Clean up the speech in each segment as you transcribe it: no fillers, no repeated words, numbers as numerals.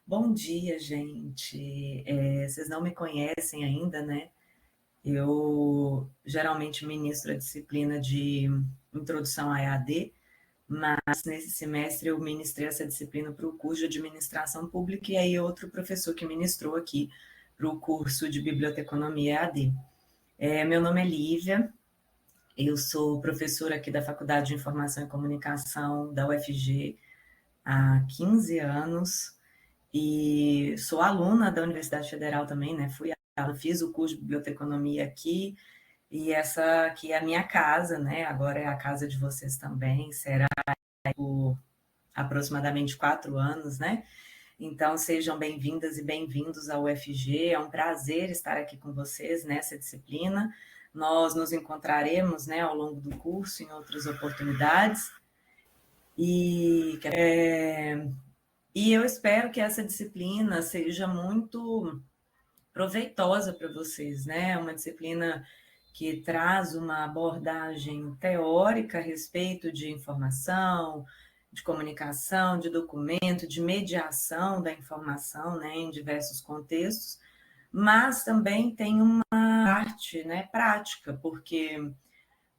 Bom dia, gente. Vocês não me conhecem ainda, né? Eu geralmente ministro a disciplina de Introdução à EAD, mas nesse semestre eu ministrei essa disciplina para o curso de Administração Pública e aí outro professor que ministrou aqui para o curso de Biblioteconomia EAD. Meu nome é Lívia, eu sou professora aqui da Faculdade de Informação e Comunicação da UFG há 15 anos. E sou aluna da Universidade Federal também, né? Fiz o curso de biblioteconomia aqui, e essa aqui é a minha casa, né? Agora é a casa de vocês também, será por aproximadamente 4 anos, né? Então, sejam bem-vindas e bem-vindos ao UFG, é um prazer estar aqui com vocês nessa disciplina. Nós nos encontraremos, né, ao longo do curso em outras oportunidades, e eu espero que essa disciplina seja muito proveitosa para vocês, né? Uma disciplina que traz uma abordagem teórica a respeito de informação, de comunicação, de documento, de mediação da informação, né, em diversos contextos, mas também tem uma parte, né, prática, porque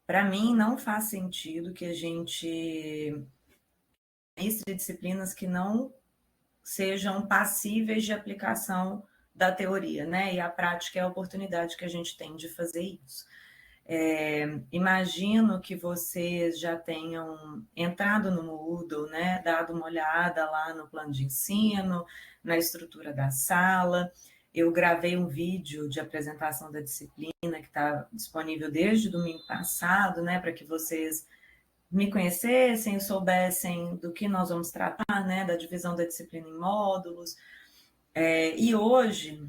para mim não faz sentido que a gente ministre disciplinas que não sejam passíveis de aplicação da teoria, né? E a prática é a oportunidade que a gente tem de fazer isso. Imagino que vocês já tenham entrado no Moodle, né? Dado uma olhada lá no plano de ensino, na estrutura da sala. Eu gravei um vídeo de apresentação da disciplina que está disponível desde domingo passado, né? Para que vocês me conhecessem, soubessem do que nós vamos tratar, né, da divisão da disciplina em módulos. E hoje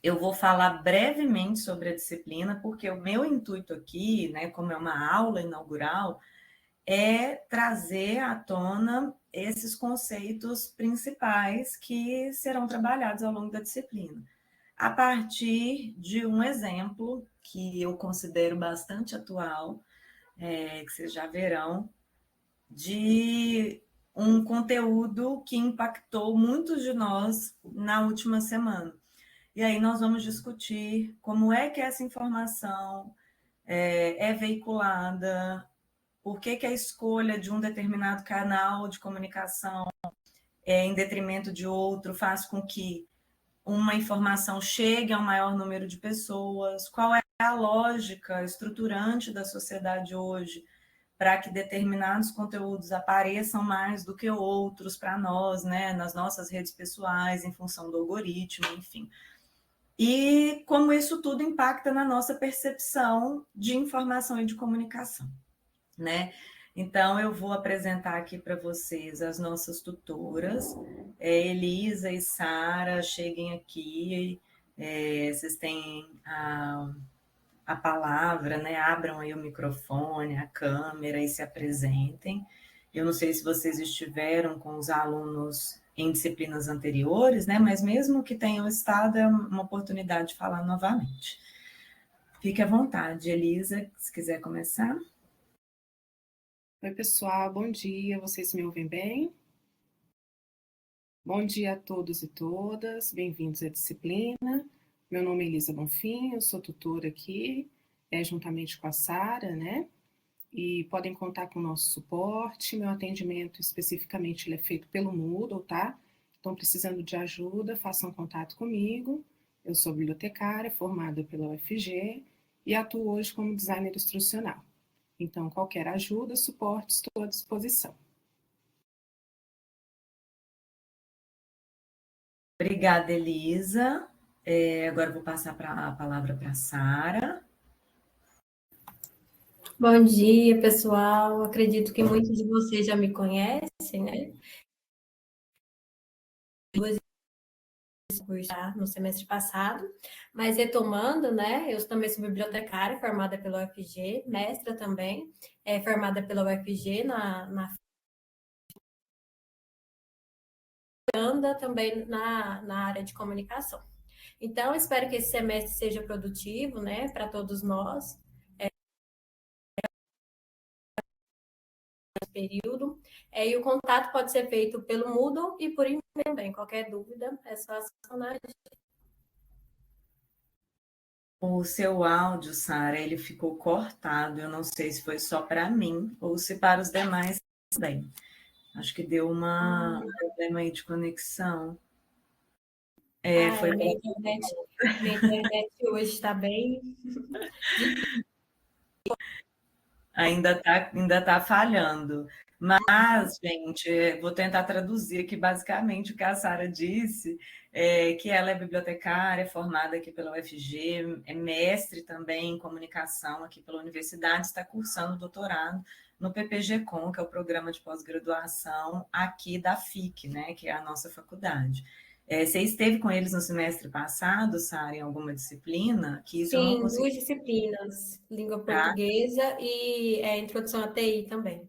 eu vou falar brevemente sobre a disciplina, porque o meu intuito aqui, né, como é uma aula inaugural, é trazer à tona esses conceitos principais que serão trabalhados ao longo da disciplina, a partir de um exemplo que eu considero bastante atual, que vocês já verão, de um conteúdo que impactou muitos de nós na última semana. E aí nós vamos discutir como é que essa informação é veiculada, por que a escolha de um determinado canal de comunicação em detrimento de outro faz com que uma informação chegue a um maior número de pessoas, qual é a lógica estruturante da sociedade hoje para que determinados conteúdos apareçam mais do que outros para nós, né, nas nossas redes pessoais, em função do algoritmo, enfim. E como isso tudo impacta na nossa percepção de informação e de comunicação, né? Então, eu vou apresentar aqui para vocês as nossas tutoras, Elisa e Sara, cheguem aqui, vocês têm a palavra, né? Abram aí o microfone, a câmera e se apresentem. Eu não sei se vocês estiveram com os alunos em disciplinas anteriores, né? Mas mesmo que tenham estado, é uma oportunidade de falar novamente. Fique à vontade, Elisa, se quiser começar. Oi, pessoal, bom dia, vocês me ouvem bem? Bom dia a todos e todas, bem-vindos à disciplina. Meu nome é Elisa Bonfim, eu sou tutora aqui, juntamente com a Sara, né? E podem contar com o nosso suporte, meu atendimento especificamente ele é feito pelo Moodle, tá? Estão precisando de ajuda, façam contato comigo. Eu sou bibliotecária, formada pela UFG e atuo hoje como designer instrucional. Então, qualquer ajuda, suporte, estou à disposição. Obrigada, Elisa. Agora eu vou passar a palavra para a Sara. Bom dia, pessoal. Acredito que muitos de vocês já me conhecem, né? No semestre passado, mas retomando, né? Eu também sou bibliotecária, formada pela UFG, mestra também, formada pela UFG também na área de comunicação. Então, espero que esse semestre seja produtivo, né, para todos nós. Período. E o contato pode ser feito pelo Moodle e por e-mail também. Qualquer dúvida, é só acionar. O seu áudio, Sara, ele ficou cortado. Eu não sei se foi só para mim ou se para os demais também. Acho que deu um problema aí de conexão. Foi minha internet hoje está bem. Ainda tá falhando. Mas, gente, vou tentar traduzir aqui basicamente o que a Sara disse, que ela é bibliotecária, formada aqui pela UFG, é mestre também em comunicação aqui pela universidade, está cursando doutorado no PPG-Com, que é o programa de pós-graduação aqui da FIC, né, que é a nossa faculdade. Você esteve com eles no semestre passado, Sara, em alguma disciplina? Que isso eu não Sim, consegui. 2 disciplinas, língua Tá? portuguesa e introdução à TI também.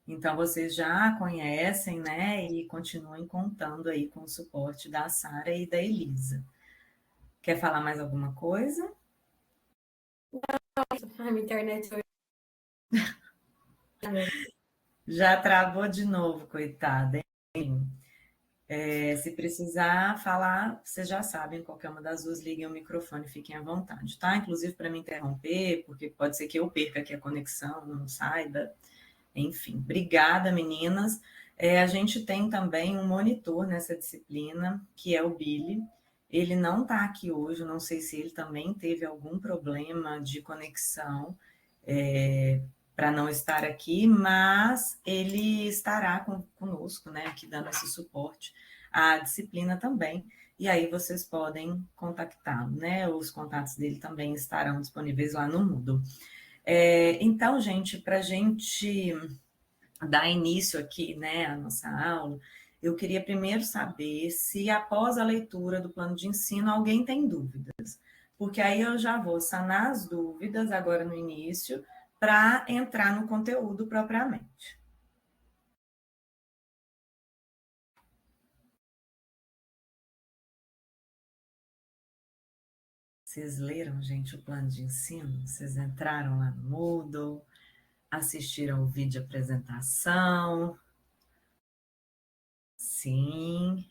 Então, vocês já conhecem, né? E continuem contando aí com o suporte da Sara e da Elisa. Quer falar mais alguma coisa? Minha internet hoje. Já travou de novo, coitada. Se precisar falar, vocês já sabem, qualquer uma das duas, liguem o microfone, fiquem à vontade, tá? Inclusive para me interromper, porque pode ser que eu perca aqui a conexão, não saiba. Enfim, obrigada, meninas. A gente tem também um monitor nessa disciplina, que é o Billy. Ele não está aqui hoje, não sei se ele também teve algum problema de conexão para não estar aqui, mas ele estará conosco, né, aqui dando esse suporte à disciplina também. E aí vocês podem contactá-lo, né? Os contatos dele também estarão disponíveis lá no Moodle. Então, gente, para a gente dar início aqui, né, à nossa aula, eu queria primeiro saber se após a leitura do plano de ensino alguém tem dúvidas, porque aí eu já vou sanar as dúvidas agora no início para entrar no conteúdo propriamente. Vocês leram, gente, o plano de ensino? Vocês entraram lá no Moodle, assistiram o vídeo apresentação? Sim.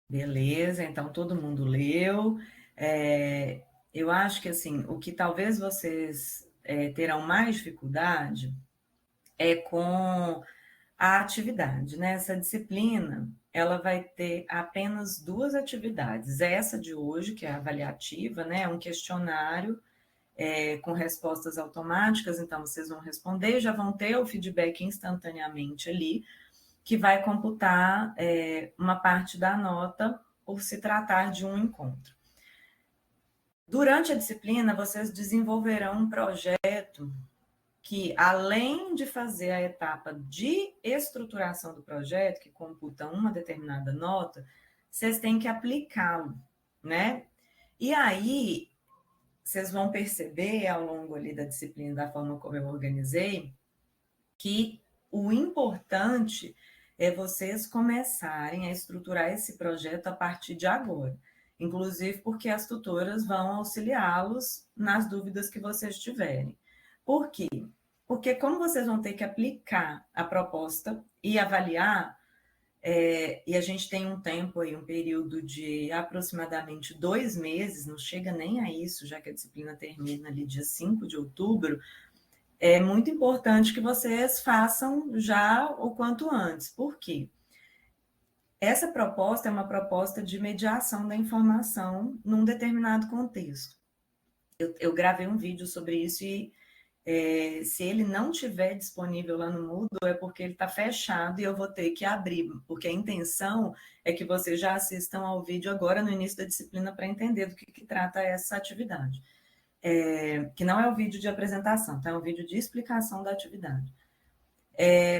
Beleza, então todo mundo leu. Eu acho que assim, o que talvez vocês terão mais dificuldade é com a atividade, né? Essa disciplina, ela vai ter apenas 2 atividades. Essa de hoje, que é avaliativa, né? É um questionário com respostas automáticas, então vocês vão responder, já vão ter o feedback instantaneamente ali, que vai computar uma parte da nota por se tratar de um encontro. Durante a disciplina, vocês desenvolverão um projeto que, além de fazer a etapa de estruturação do projeto, que computa uma determinada nota, vocês têm que aplicá-lo, né? E aí, vocês vão perceber ao longo ali da disciplina, da forma como eu organizei, que o importante é vocês começarem a estruturar esse projeto a partir de agora. Inclusive porque as tutoras vão auxiliá-los nas dúvidas que vocês tiverem. Por quê? Porque como vocês vão ter que aplicar a proposta e avaliar, e a gente tem um tempo aí, um período de aproximadamente 2 meses, não chega nem a isso, já que a disciplina termina ali dia 5 de outubro, é muito importante que vocês façam já o quanto antes. Por quê? Essa proposta é uma proposta de mediação da informação num determinado contexto. Eu gravei um vídeo sobre isso e se ele não estiver disponível lá no Moodle é porque ele está fechado e eu vou ter que abrir, porque a intenção é que vocês já assistam ao vídeo agora no início da disciplina para entender do que trata essa atividade. Que não é o vídeo de apresentação, tá? É um vídeo de explicação da atividade.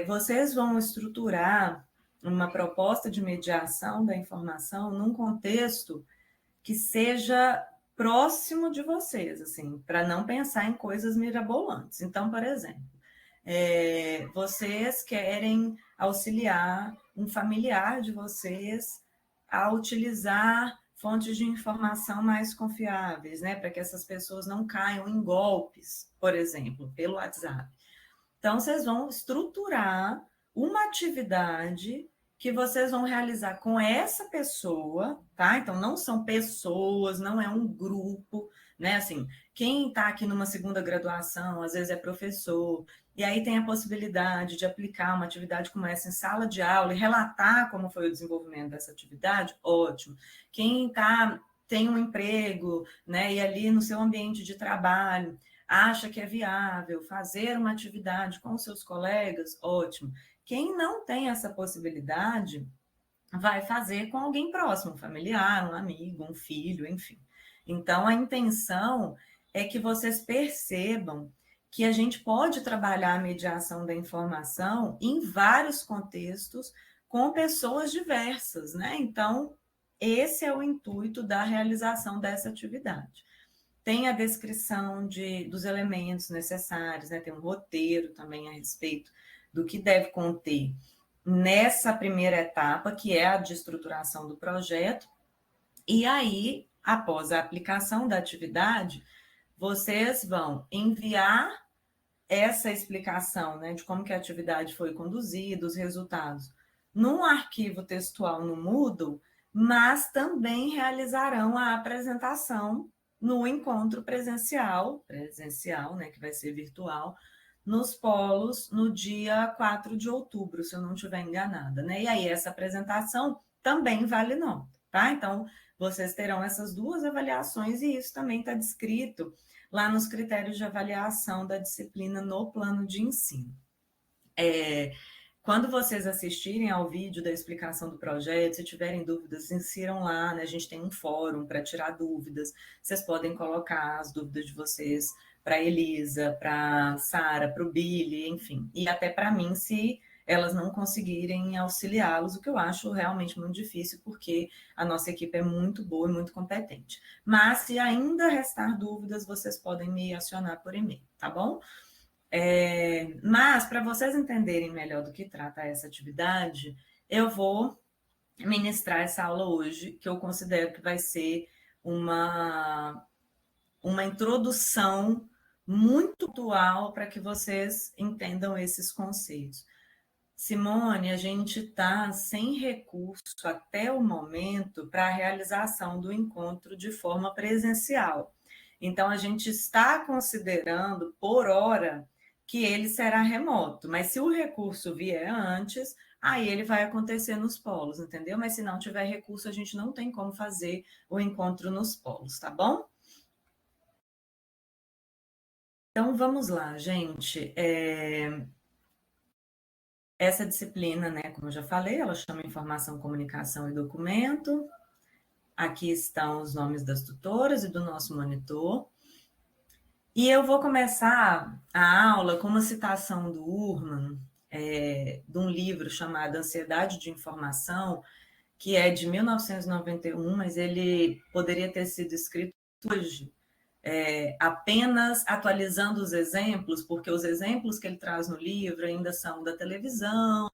Vocês vão estruturar uma proposta de mediação da informação num contexto que seja próximo de vocês, assim, para não pensar em coisas mirabolantes. Então, por exemplo, vocês querem auxiliar um familiar de vocês a utilizar fontes de informação mais confiáveis, né, para que essas pessoas não caiam em golpes, por exemplo, pelo WhatsApp. Então, vocês vão estruturar uma atividade que vocês vão realizar com essa pessoa, tá? Então, não são pessoas, não é um grupo, né? Assim, quem está aqui numa segunda graduação, às vezes é professor, e aí tem a possibilidade de aplicar uma atividade como essa em sala de aula e relatar como foi o desenvolvimento dessa atividade, ótimo. Quem tem um emprego, né? E ali no seu ambiente de trabalho, acha que é viável fazer uma atividade com seus colegas, ótimo. Quem não tem essa possibilidade, vai fazer com alguém próximo, um familiar, um amigo, um filho, enfim. Então, a intenção é que vocês percebam que a gente pode trabalhar a mediação da informação em vários contextos com pessoas diversas, né? Então, esse é o intuito da realização dessa atividade. Tem a descrição dos elementos necessários, né? Tem um roteiro também a respeito do que deve conter nessa primeira etapa, que é a de estruturação do projeto. E aí, após a aplicação da atividade, vocês vão enviar essa explicação, né, de como que a atividade foi conduzida, os resultados, num arquivo textual no Moodle, mas também realizarão a apresentação no encontro presencial, né, que vai ser virtual, nos polos no dia 4 de outubro, se eu não estiver enganada, né? E aí essa apresentação também vale nota, tá? Então, vocês terão essas duas avaliações e isso também está descrito lá nos critérios de avaliação da disciplina no plano de ensino. Quando vocês assistirem ao vídeo da explicação do projeto, se tiverem dúvidas, insiram lá, né? A gente tem um fórum para tirar dúvidas. Vocês podem colocar as dúvidas de vocês para a Elisa, para a Sara, para o Billy, enfim. E até para mim, se elas não conseguirem auxiliá-los, o que eu acho realmente muito difícil, porque a nossa equipe é muito boa e muito competente. Mas, se ainda restar dúvidas, vocês podem me acionar por e-mail, tá bom? Mas, para vocês entenderem melhor do que trata essa atividade, eu vou ministrar essa aula hoje, que eu considero que vai ser uma introdução muito atual para que vocês entendam esses conceitos. Simone, a gente está sem recurso até o momento para a realização do encontro de forma presencial. Então, a gente está considerando, por hora, que ele será remoto, mas se o recurso vier antes, aí ele vai acontecer nos polos, entendeu? Mas se não tiver recurso, a gente não tem como fazer o encontro nos polos, tá bom? Então, vamos lá, gente. Essa disciplina, né, como eu já falei, ela chama Informação, Comunicação e Documento. Aqui estão os nomes das tutoras e do nosso monitor. E eu vou começar a aula com uma citação do Urman, de um livro chamado Ansiedade de Informação, que é de 1991, mas ele poderia ter sido escrito hoje, apenas atualizando os exemplos, porque os exemplos que ele traz no livro ainda são da televisão,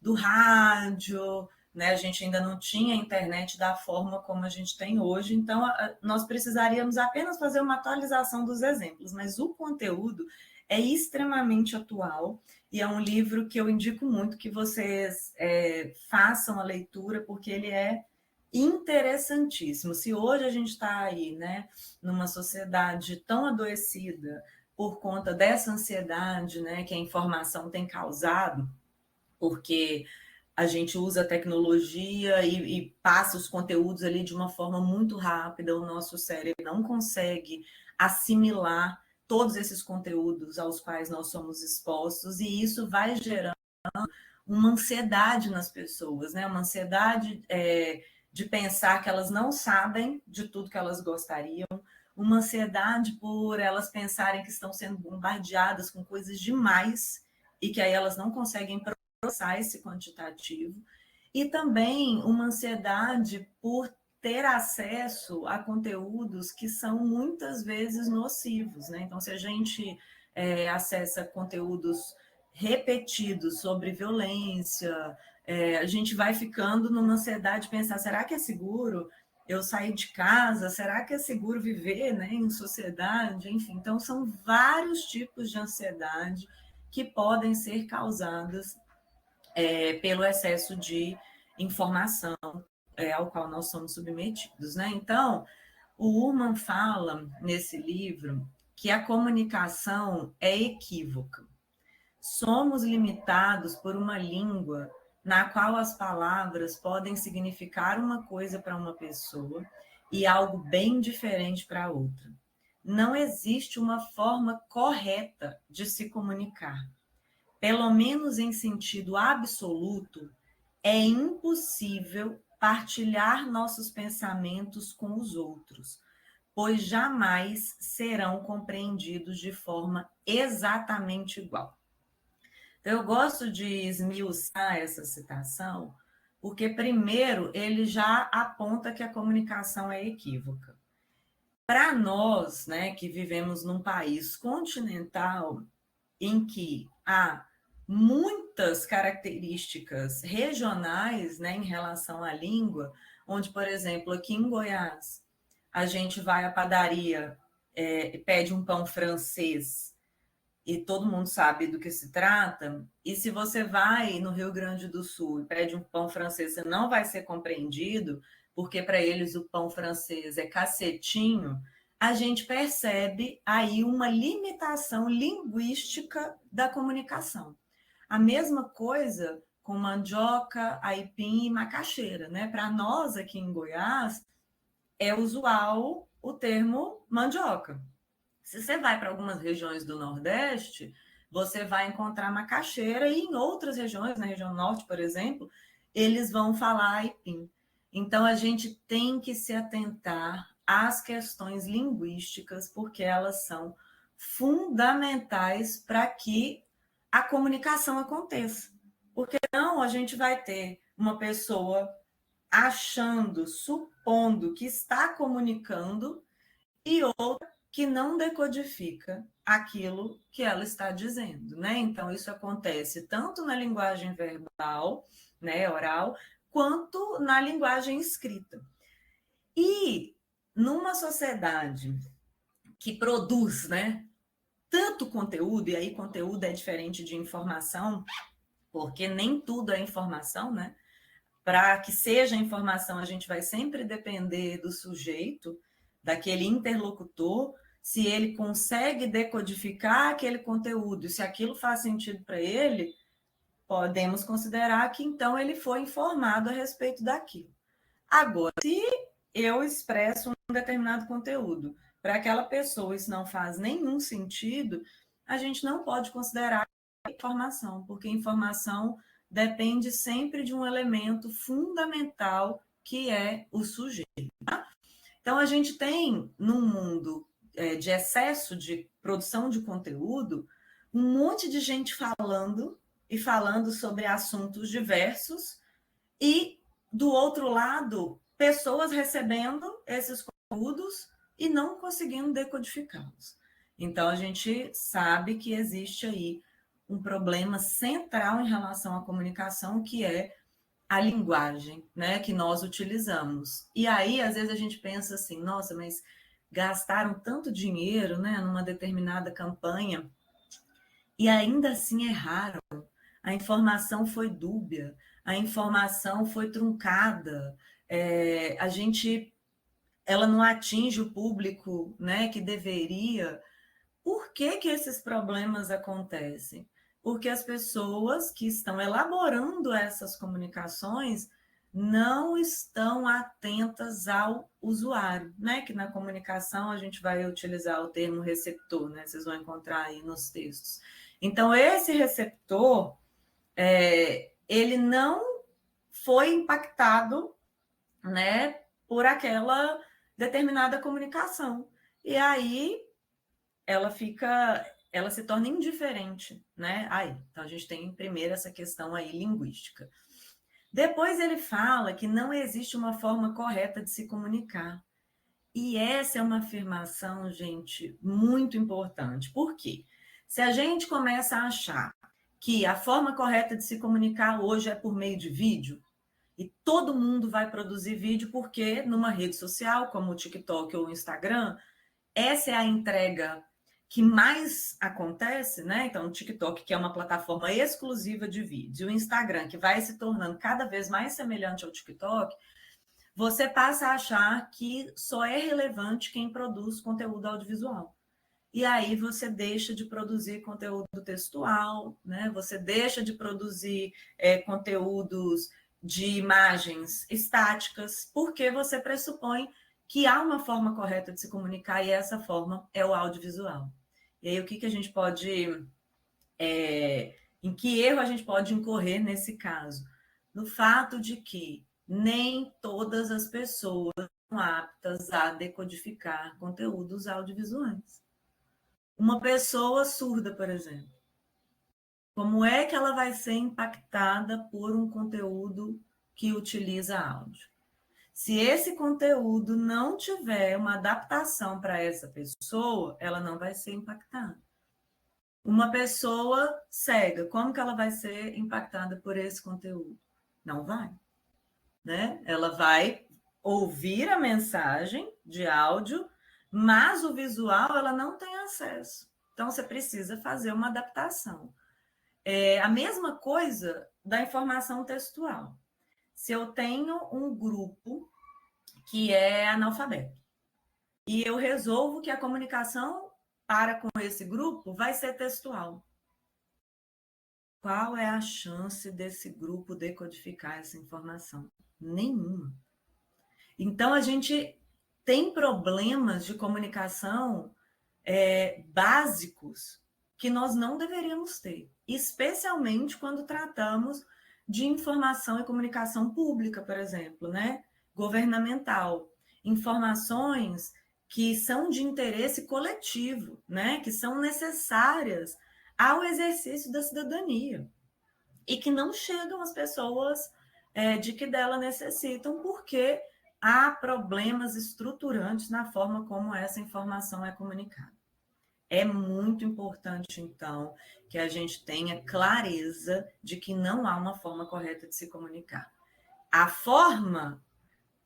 do rádio, né? A gente ainda não tinha internet da forma como a gente tem hoje, então nós precisaríamos apenas fazer uma atualização dos exemplos, mas o conteúdo é extremamente atual e é um livro que eu indico muito que vocês façam a leitura, porque ele é interessantíssimo. Se hoje a gente está aí, né, numa sociedade tão adoecida por conta dessa ansiedade, né, que a informação tem causado, porque a gente usa a tecnologia e passa os conteúdos ali de uma forma muito rápida, o nosso cérebro não consegue assimilar todos esses conteúdos aos quais nós somos expostos, e isso vai gerando uma ansiedade nas pessoas, né? Uma ansiedade de pensar que elas não sabem de tudo que elas gostariam, uma ansiedade por elas pensarem que estão sendo bombardeadas com coisas demais e que aí elas não conseguem processar esse quantitativo, e também uma ansiedade por ter acesso a conteúdos que são muitas vezes nocivos, né? Então, se a gente acessa conteúdos repetidos sobre violência, a gente vai ficando numa ansiedade de pensar, será que é seguro eu sair de casa? Será que é seguro viver, né, em sociedade? Enfim, então são vários tipos de ansiedade que podem ser causadas pelo excesso de informação ao qual nós somos submetidos, né? Então, o Ullmann fala nesse livro que a comunicação é equívoca. Somos limitados por uma língua na qual as palavras podem significar uma coisa para uma pessoa e algo bem diferente para outra. Não existe uma forma correta de se comunicar. Pelo menos em sentido absoluto, é impossível partilhar nossos pensamentos com os outros, pois jamais serão compreendidos de forma exatamente igual. Então, eu gosto de esmiuçar essa citação, porque, primeiro, ele já aponta que a comunicação é equívoca. Para nós, né, que vivemos num país continental, em que há muitas características regionais, né, em relação à língua, onde, por exemplo, aqui em Goiás, a gente vai à padaria, pede um pão francês, e todo mundo sabe do que se trata, e se você vai no Rio Grande do Sul e pede um pão francês, você não vai ser compreendido, porque para eles o pão francês é cacetinho, a gente percebe aí uma limitação linguística da comunicação. A mesma coisa com mandioca, aipim e macaxeira, né? Para nós aqui em Goiás, é usual o termo mandioca. Se você vai para algumas regiões do Nordeste, você vai encontrar macaxeira, e em outras regiões, na região Norte, por exemplo, eles vão falar aipim. Então, a gente tem que se atentar às questões linguísticas, porque elas são fundamentais para que a comunicação aconteça. Porque não, a gente vai ter uma pessoa achando, supondo que está comunicando, e outra que não decodifica aquilo que ela está dizendo, né? Então, isso acontece tanto na linguagem verbal, né, oral, quanto na linguagem escrita. E numa sociedade que produz, né, tanto conteúdo, e aí conteúdo é diferente de informação, porque nem tudo é informação, né? Para que seja informação, a gente vai sempre depender do sujeito, daquele interlocutor, se ele consegue decodificar aquele conteúdo, se aquilo faz sentido para ele, podemos considerar que então ele foi informado a respeito daquilo. Agora, se eu expresso um determinado conteúdo para aquela pessoa, isso não faz nenhum sentido, a gente não pode considerar informação, porque informação depende sempre de um elemento fundamental que é o sujeito. Tá? Então, a gente tem, num mundo de excesso de produção de conteúdo, um monte de gente falando e falando sobre assuntos diversos, e, do outro lado, pessoas recebendo esses conteúdos e não conseguindo decodificá-los. Então, a gente sabe que existe aí um problema central em relação à comunicação, que é a linguagem, né, que nós utilizamos. E aí, às vezes, a gente pensa assim, nossa, mas gastaram tanto dinheiro, né, numa determinada campanha, e ainda assim erraram. A informação foi dúbia, a informação foi truncada, ela não atinge o público, né, que deveria. Por que esses problemas acontecem? Porque as pessoas que estão elaborando essas comunicações não estão atentas ao usuário, né? Que na comunicação a gente vai utilizar o termo receptor, né? Vocês vão encontrar aí nos textos. Então, esse receptor, ele não foi impactado, né, por aquela determinada comunicação. E aí ela se torna indiferente, né? Aí, então a gente tem primeiro essa questão aí linguística. Depois ele fala que não existe uma forma correta de se comunicar. E essa é uma afirmação, gente, muito importante. Por quê? Se a gente começa a achar que a forma correta de se comunicar hoje é por meio de vídeo, e todo mundo vai produzir vídeo porque numa rede social, como o TikTok ou o Instagram, essa é a entrega que mais acontece, né? Então, o TikTok, que é uma plataforma exclusiva de vídeo, o Instagram, que vai se tornando cada vez mais semelhante ao TikTok, você passa a achar que só é relevante quem produz conteúdo audiovisual. E aí você deixa de produzir conteúdo textual, né? Você deixa de produzir conteúdos de imagens estáticas, porque você pressupõe que há uma forma correta de se comunicar e essa forma é o audiovisual. E aí o que a gente pode... em que erro a gente pode incorrer nesse caso? No fato de que nem todas as pessoas são aptas a decodificar conteúdos audiovisuais. Uma pessoa surda, por exemplo, como é que ela vai ser impactada por um conteúdo que utiliza áudio? Se esse conteúdo não tiver uma adaptação para essa pessoa, ela não vai ser impactada. Uma pessoa cega, como que ela vai ser impactada por esse conteúdo? Não vai, né? Ela vai ouvir a mensagem de áudio, mas o visual ela não tem acesso. Então, você precisa fazer uma adaptação. A mesma coisa da informação textual. Se eu tenho um grupo que é analfabeto e eu resolvo que a comunicação para com esse grupo vai ser textual, qual é a chance desse grupo decodificar essa informação? Nenhuma. Então, a gente tem problemas de comunicação básicos que nós não deveríamos ter, especialmente quando tratamos de informação e comunicação pública, por exemplo, né? Governamental. Informações que são de interesse coletivo, né? Que são necessárias ao exercício da cidadania e que não chegam às pessoas de que dela necessitam, porque há problemas estruturantes na forma como essa informação é comunicada. É muito importante, então, que a gente tenha clareza de que não há uma forma correta de se comunicar. A forma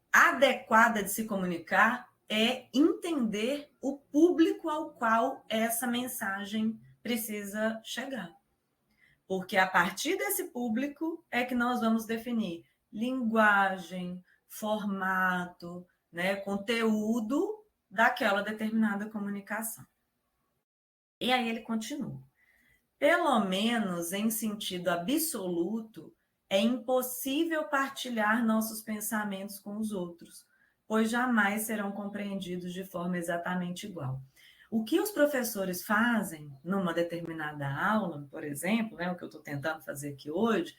adequada de se comunicar é entender o público ao qual essa mensagem precisa chegar. Porque a partir desse público é que nós vamos definir linguagem, formato, né, conteúdo daquela determinada comunicação. E aí ele continua. Pelo menos em sentido absoluto, é impossível partilhar nossos pensamentos com os outros, pois jamais serão compreendidos de forma exatamente igual. O que os professores fazem numa determinada aula, por exemplo, né, o que eu estou tentando fazer aqui hoje,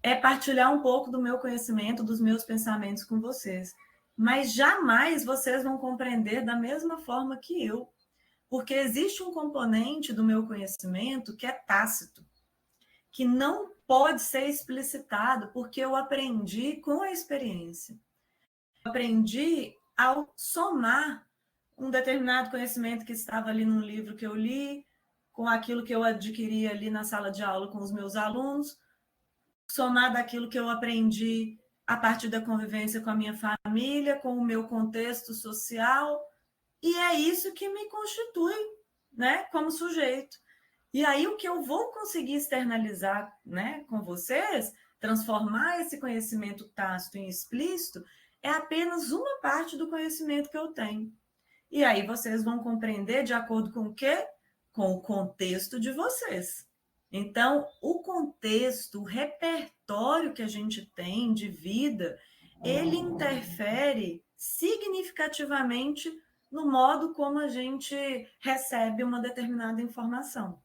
é partilhar um pouco do meu conhecimento, dos meus pensamentos com vocês. Mas jamais vocês vão compreender da mesma forma que eu. Porque existe um componente do meu conhecimento que é tácito, que não pode ser explicitado, porque eu aprendi com a experiência. Eu aprendi ao somar um determinado conhecimento que estava ali num livro que eu li, com aquilo que eu adquiri ali na sala de aula com os meus alunos, somar daquilo que eu aprendi a partir da convivência com a minha família, com o meu contexto social. E é isso que me constitui, né, como sujeito. E aí o que eu vou conseguir externalizar, né, com vocês, transformar esse conhecimento tácito em explícito, é apenas uma parte do conhecimento que eu tenho. E aí vocês vão compreender de acordo com o quê? Com o contexto de vocês. Então, o contexto, o repertório que a gente tem de vida, ele interfere significativamente no modo como a gente recebe uma determinada informação,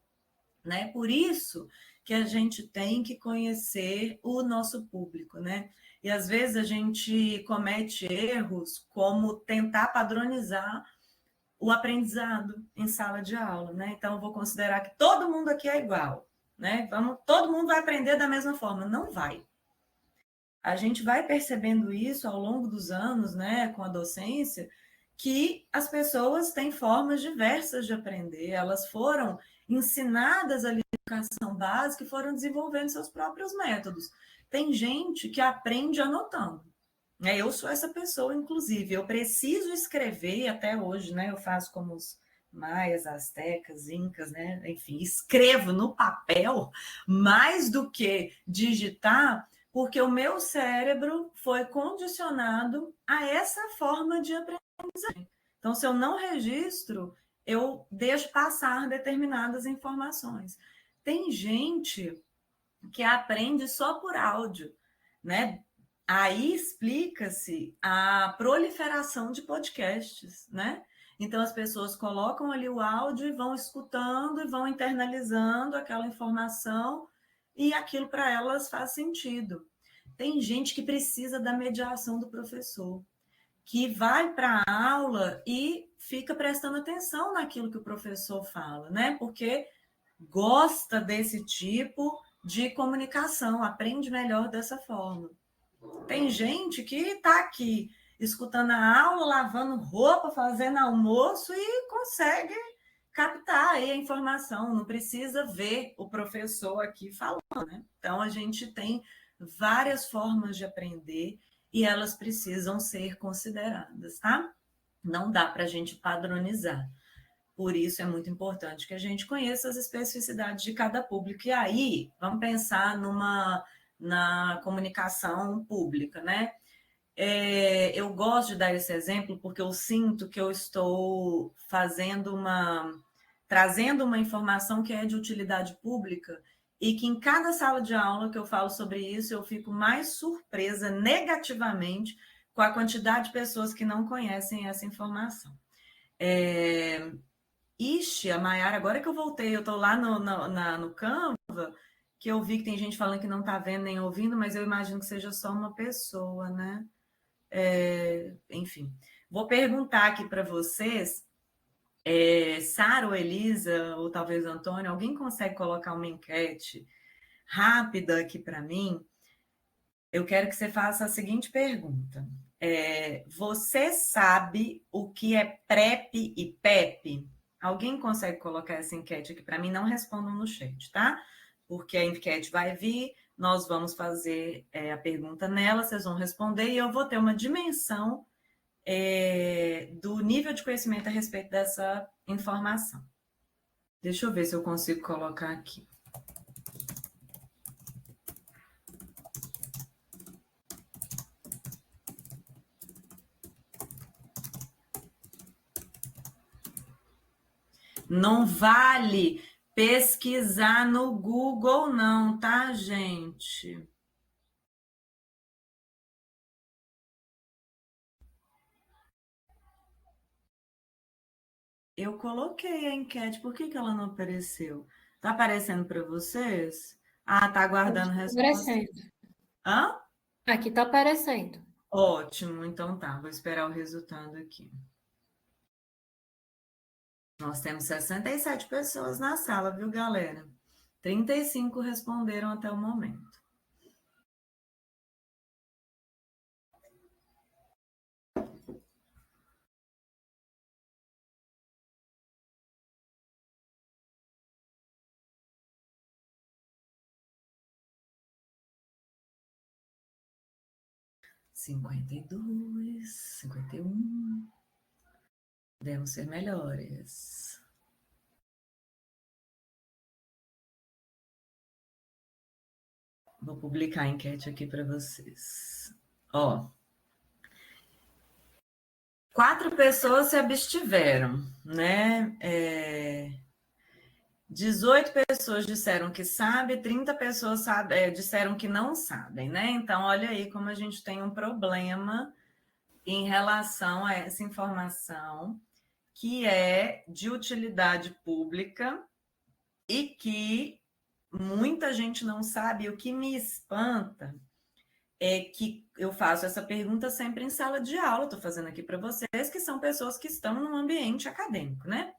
né? Por isso que a gente tem que conhecer o nosso público, né? E às vezes a gente comete erros como tentar padronizar o aprendizado em sala de aula, né? Então eu vou considerar que todo mundo aqui é igual, né? Todo mundo vai aprender da mesma forma. Não vai. A gente vai percebendo isso ao longo dos anos, né, com a docência, que as pessoas têm formas diversas de aprender, elas foram ensinadas ali na educação básica e foram desenvolvendo seus próprios métodos. Tem gente que aprende anotando. Eu sou essa pessoa, inclusive. Eu preciso escrever até hoje, né? Eu faço como os maias, astecas, incas, né? Enfim, escrevo no papel mais do que digitar, porque o meu cérebro foi condicionado a essa forma de aprendizagem. Então, se eu não registro, eu deixo passar determinadas informações. Tem gente que aprende só por áudio, né? Aí explica-se a proliferação de podcasts, né? Então as pessoas colocam ali o áudio e vão escutando e vão internalizando aquela informação e aquilo para elas faz sentido. Tem gente que precisa da mediação do professor, que vai para a aula e fica prestando atenção naquilo que o professor fala, né? Porque gosta desse tipo de comunicação, aprende melhor dessa forma. Tem gente que está aqui escutando a aula, lavando roupa, fazendo almoço e consegue captar aí a informação, não precisa ver o professor aqui falando, né? Então, a gente tem várias formas de aprender e elas precisam ser consideradas, tá? Não dá para a gente padronizar. Por isso é muito importante que a gente conheça as especificidades de cada público. E aí, vamos pensar na comunicação pública, né? Eu gosto de dar esse exemplo porque eu sinto que eu estou trazendo uma informação que é de utilidade pública e que em cada sala de aula que eu falo sobre isso, eu fico mais surpresa negativamente com a quantidade de pessoas que não conhecem essa informação. A Mayara, agora que eu voltei, eu estou lá no Canva, que eu vi que tem gente falando que não está vendo nem ouvindo, mas eu imagino que seja só uma pessoa, né? Enfim, vou perguntar aqui para vocês, Sara ou Elisa, ou talvez Antônio, alguém consegue colocar uma enquete rápida aqui para mim? Eu quero que você faça a seguinte pergunta. Você sabe o que é PrEP e PEP? Alguém consegue colocar essa enquete aqui para mim? Não respondam no chat, tá? Porque a enquete vai vir, nós vamos fazer a pergunta nela, vocês vão responder e eu vou ter uma dimensão do nível de conhecimento a respeito dessa informação. Deixa eu ver se eu consigo colocar aqui. Não vale pesquisar no Google, não, tá, gente? Eu coloquei a enquete, por que ela não apareceu? Tá aparecendo para vocês? Ah, tá aguardando resposta. Hã? Aqui tá aparecendo. Ótimo, então tá, vou esperar o resultado aqui. Nós temos 67 pessoas na sala, viu, galera? 35 responderam até o momento. Cinquenta e 51. Devemos ser melhores. Vou publicar a enquete aqui para vocês. 4 pessoas se abstiveram, né? 18 pessoas disseram que sabe, 30 pessoas disseram que não sabem, né? Então, olha aí como a gente tem um problema em relação a essa informação que é de utilidade pública e que muita gente não sabe. O que me espanta é que eu faço essa pergunta sempre em sala de aula, estou fazendo aqui para vocês, que são pessoas que estão num ambiente acadêmico, né?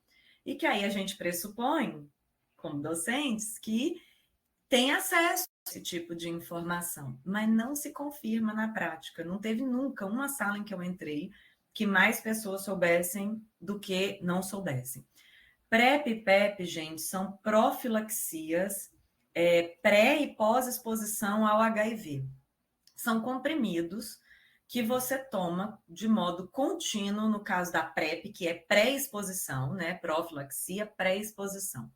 E que aí a gente pressupõe, como docentes, que tem acesso a esse tipo de informação, mas não se confirma na prática. Não teve nunca uma sala em que eu entrei que mais pessoas soubessem do que não soubessem. PrEP e PEP, gente, são profilaxias pré e pós-exposição ao HIV. São comprimidos que você toma de modo contínuo, no caso da PrEP, que é pré-exposição, né? Profilaxia, pré-exposição.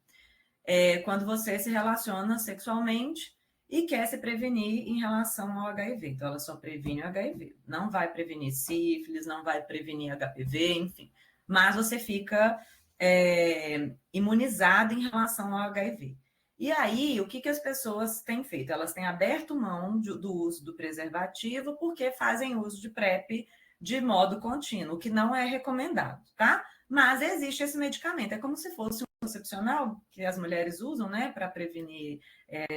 Quando você se relaciona sexualmente e quer se prevenir em relação ao HIV. Então, ela só previne o HIV. Não vai prevenir sífilis, não vai prevenir HPV, enfim. Mas você fica imunizado em relação ao HIV. E aí, o que as pessoas têm feito? Elas têm aberto mão do uso do preservativo porque fazem uso de PrEP de modo contínuo, o que não é recomendado, tá? Mas existe esse medicamento. É como se fosse um anticoncepcional que as mulheres usam, né, para prevenir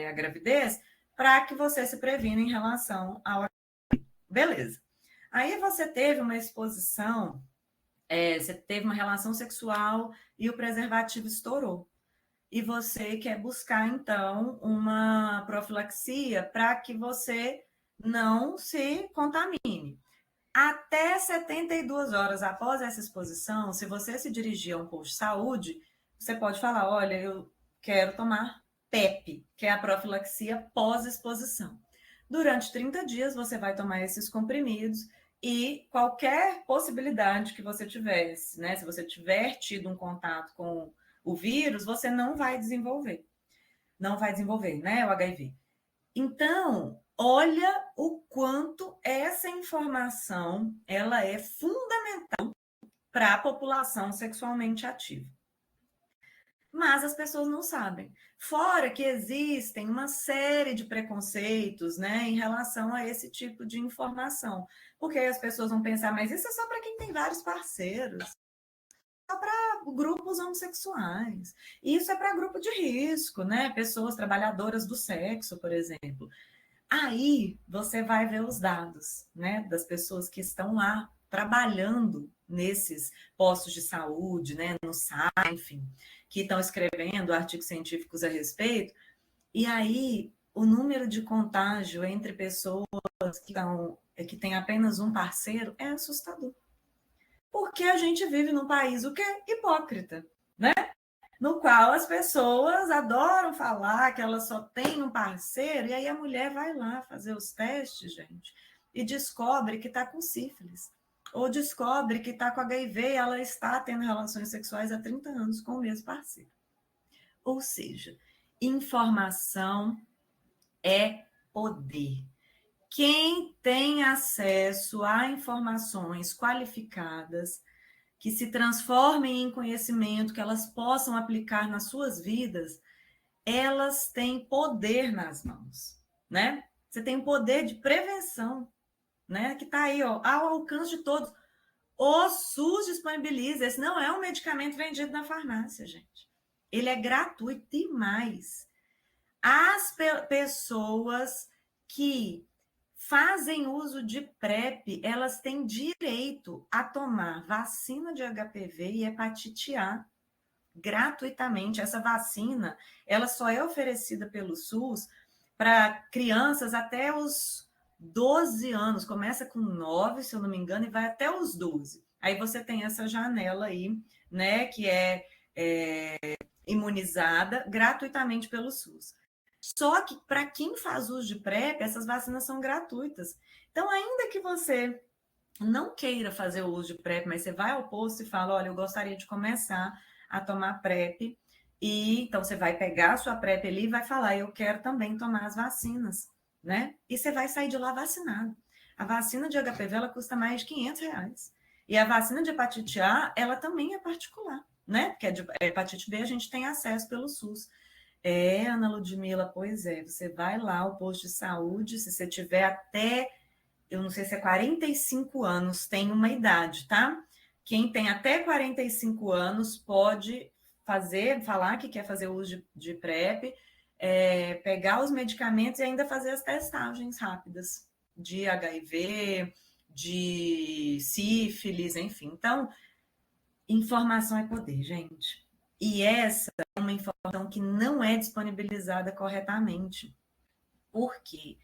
a gravidez, para que você se previna em relação ao HIV. Beleza. Aí você teve uma exposição, você teve uma relação sexual e o preservativo estourou. E você quer buscar, então, uma profilaxia para que você não se contamine. Até 72 horas após essa exposição, se você se dirigir a um posto de saúde, você pode falar, olha, eu quero tomar PEP, que é a profilaxia pós-exposição. Durante 30 dias, você vai tomar esses comprimidos e qualquer possibilidade que você tivesse, né? Se você tiver tido um contato com o vírus, você não vai desenvolver. Não vai desenvolver, né? O HIV. Então, olha o quanto essa informação ela é fundamental para a população sexualmente ativa. Mas as pessoas não sabem. Fora que existem uma série de preconceitos, né, em relação a esse tipo de informação. Porque as pessoas vão pensar, mas isso é só para quem tem vários parceiros. Só para grupos homossexuais. Isso é para grupo de risco, né? Pessoas trabalhadoras do sexo, por exemplo. Aí você vai ver os dados, né, das pessoas que estão lá trabalhando nesses postos de saúde, né, no site, enfim, que estão escrevendo artigos científicos a respeito. E aí o número de contágio entre pessoas que têm apenas um parceiro é assustador. Porque a gente vive num país o quê? Hipócrita, né? No qual as pessoas adoram falar que elas só têm um parceiro, e aí a mulher vai lá fazer os testes, gente, e descobre que está com sífilis, ou descobre que está com HIV e ela está tendo relações sexuais há 30 anos com o mesmo parceiro. Ou seja, informação é poder. Quem tem acesso a informações qualificadas que se transformem em conhecimento, que elas possam aplicar nas suas vidas, elas têm poder nas mãos, né? Você tem o poder de prevenção, né? Que está aí, ó, ao alcance de todos. O SUS disponibiliza, esse não é um medicamento vendido na farmácia, gente. Ele é gratuito e mais. As pessoas que fazem uso de PrEP, elas têm direito a tomar vacina de HPV e hepatite A gratuitamente. Essa vacina, ela só é oferecida pelo SUS para crianças até os 12 anos. Começa com 9, se eu não me engano, e vai até os 12. Aí você tem essa janela aí, né, que é imunizada gratuitamente pelo SUS. Só que para quem faz uso de PrEP, essas vacinas são gratuitas. Então, ainda que você não queira fazer o uso de PrEP, mas você vai ao posto e fala, olha, eu gostaria de começar a tomar PrEP, e então você vai pegar a sua PrEP ali e vai falar, eu quero também tomar as vacinas, né? E você vai sair de lá vacinado. A vacina de HPV, ela custa mais de R$500. E a vacina de hepatite A, ela também é particular, né? Porque a de hepatite B a gente tem acesso pelo SUS. Ana Ludmila, pois é, você vai lá ao posto de saúde, se você tiver até, eu não sei se é 45 anos, tem uma idade, tá? Quem tem até 45 anos pode falar que quer fazer uso de PrEP, pegar os medicamentos e ainda fazer as testagens rápidas de HIV, de sífilis, enfim. Então, informação é poder, gente. E essa é uma informação que não é disponibilizada corretamente. Por quê?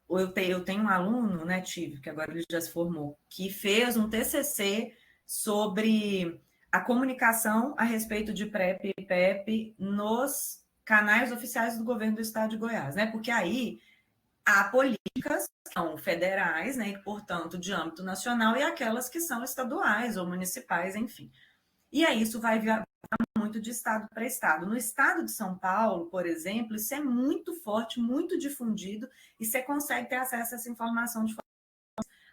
Eu tenho um aluno, né, que agora ele já se formou, que fez um TCC sobre a comunicação a respeito de PrEP e PEP nos canais oficiais do governo do estado de Goiás, né? Porque aí há políticas que são federais, né, e, portanto, de âmbito nacional, e aquelas que são estaduais ou municipais, enfim. E aí isso vai muito de estado para estado. No estado de São Paulo, por exemplo, isso é muito forte, muito difundido, e você consegue ter acesso a essa informação de forma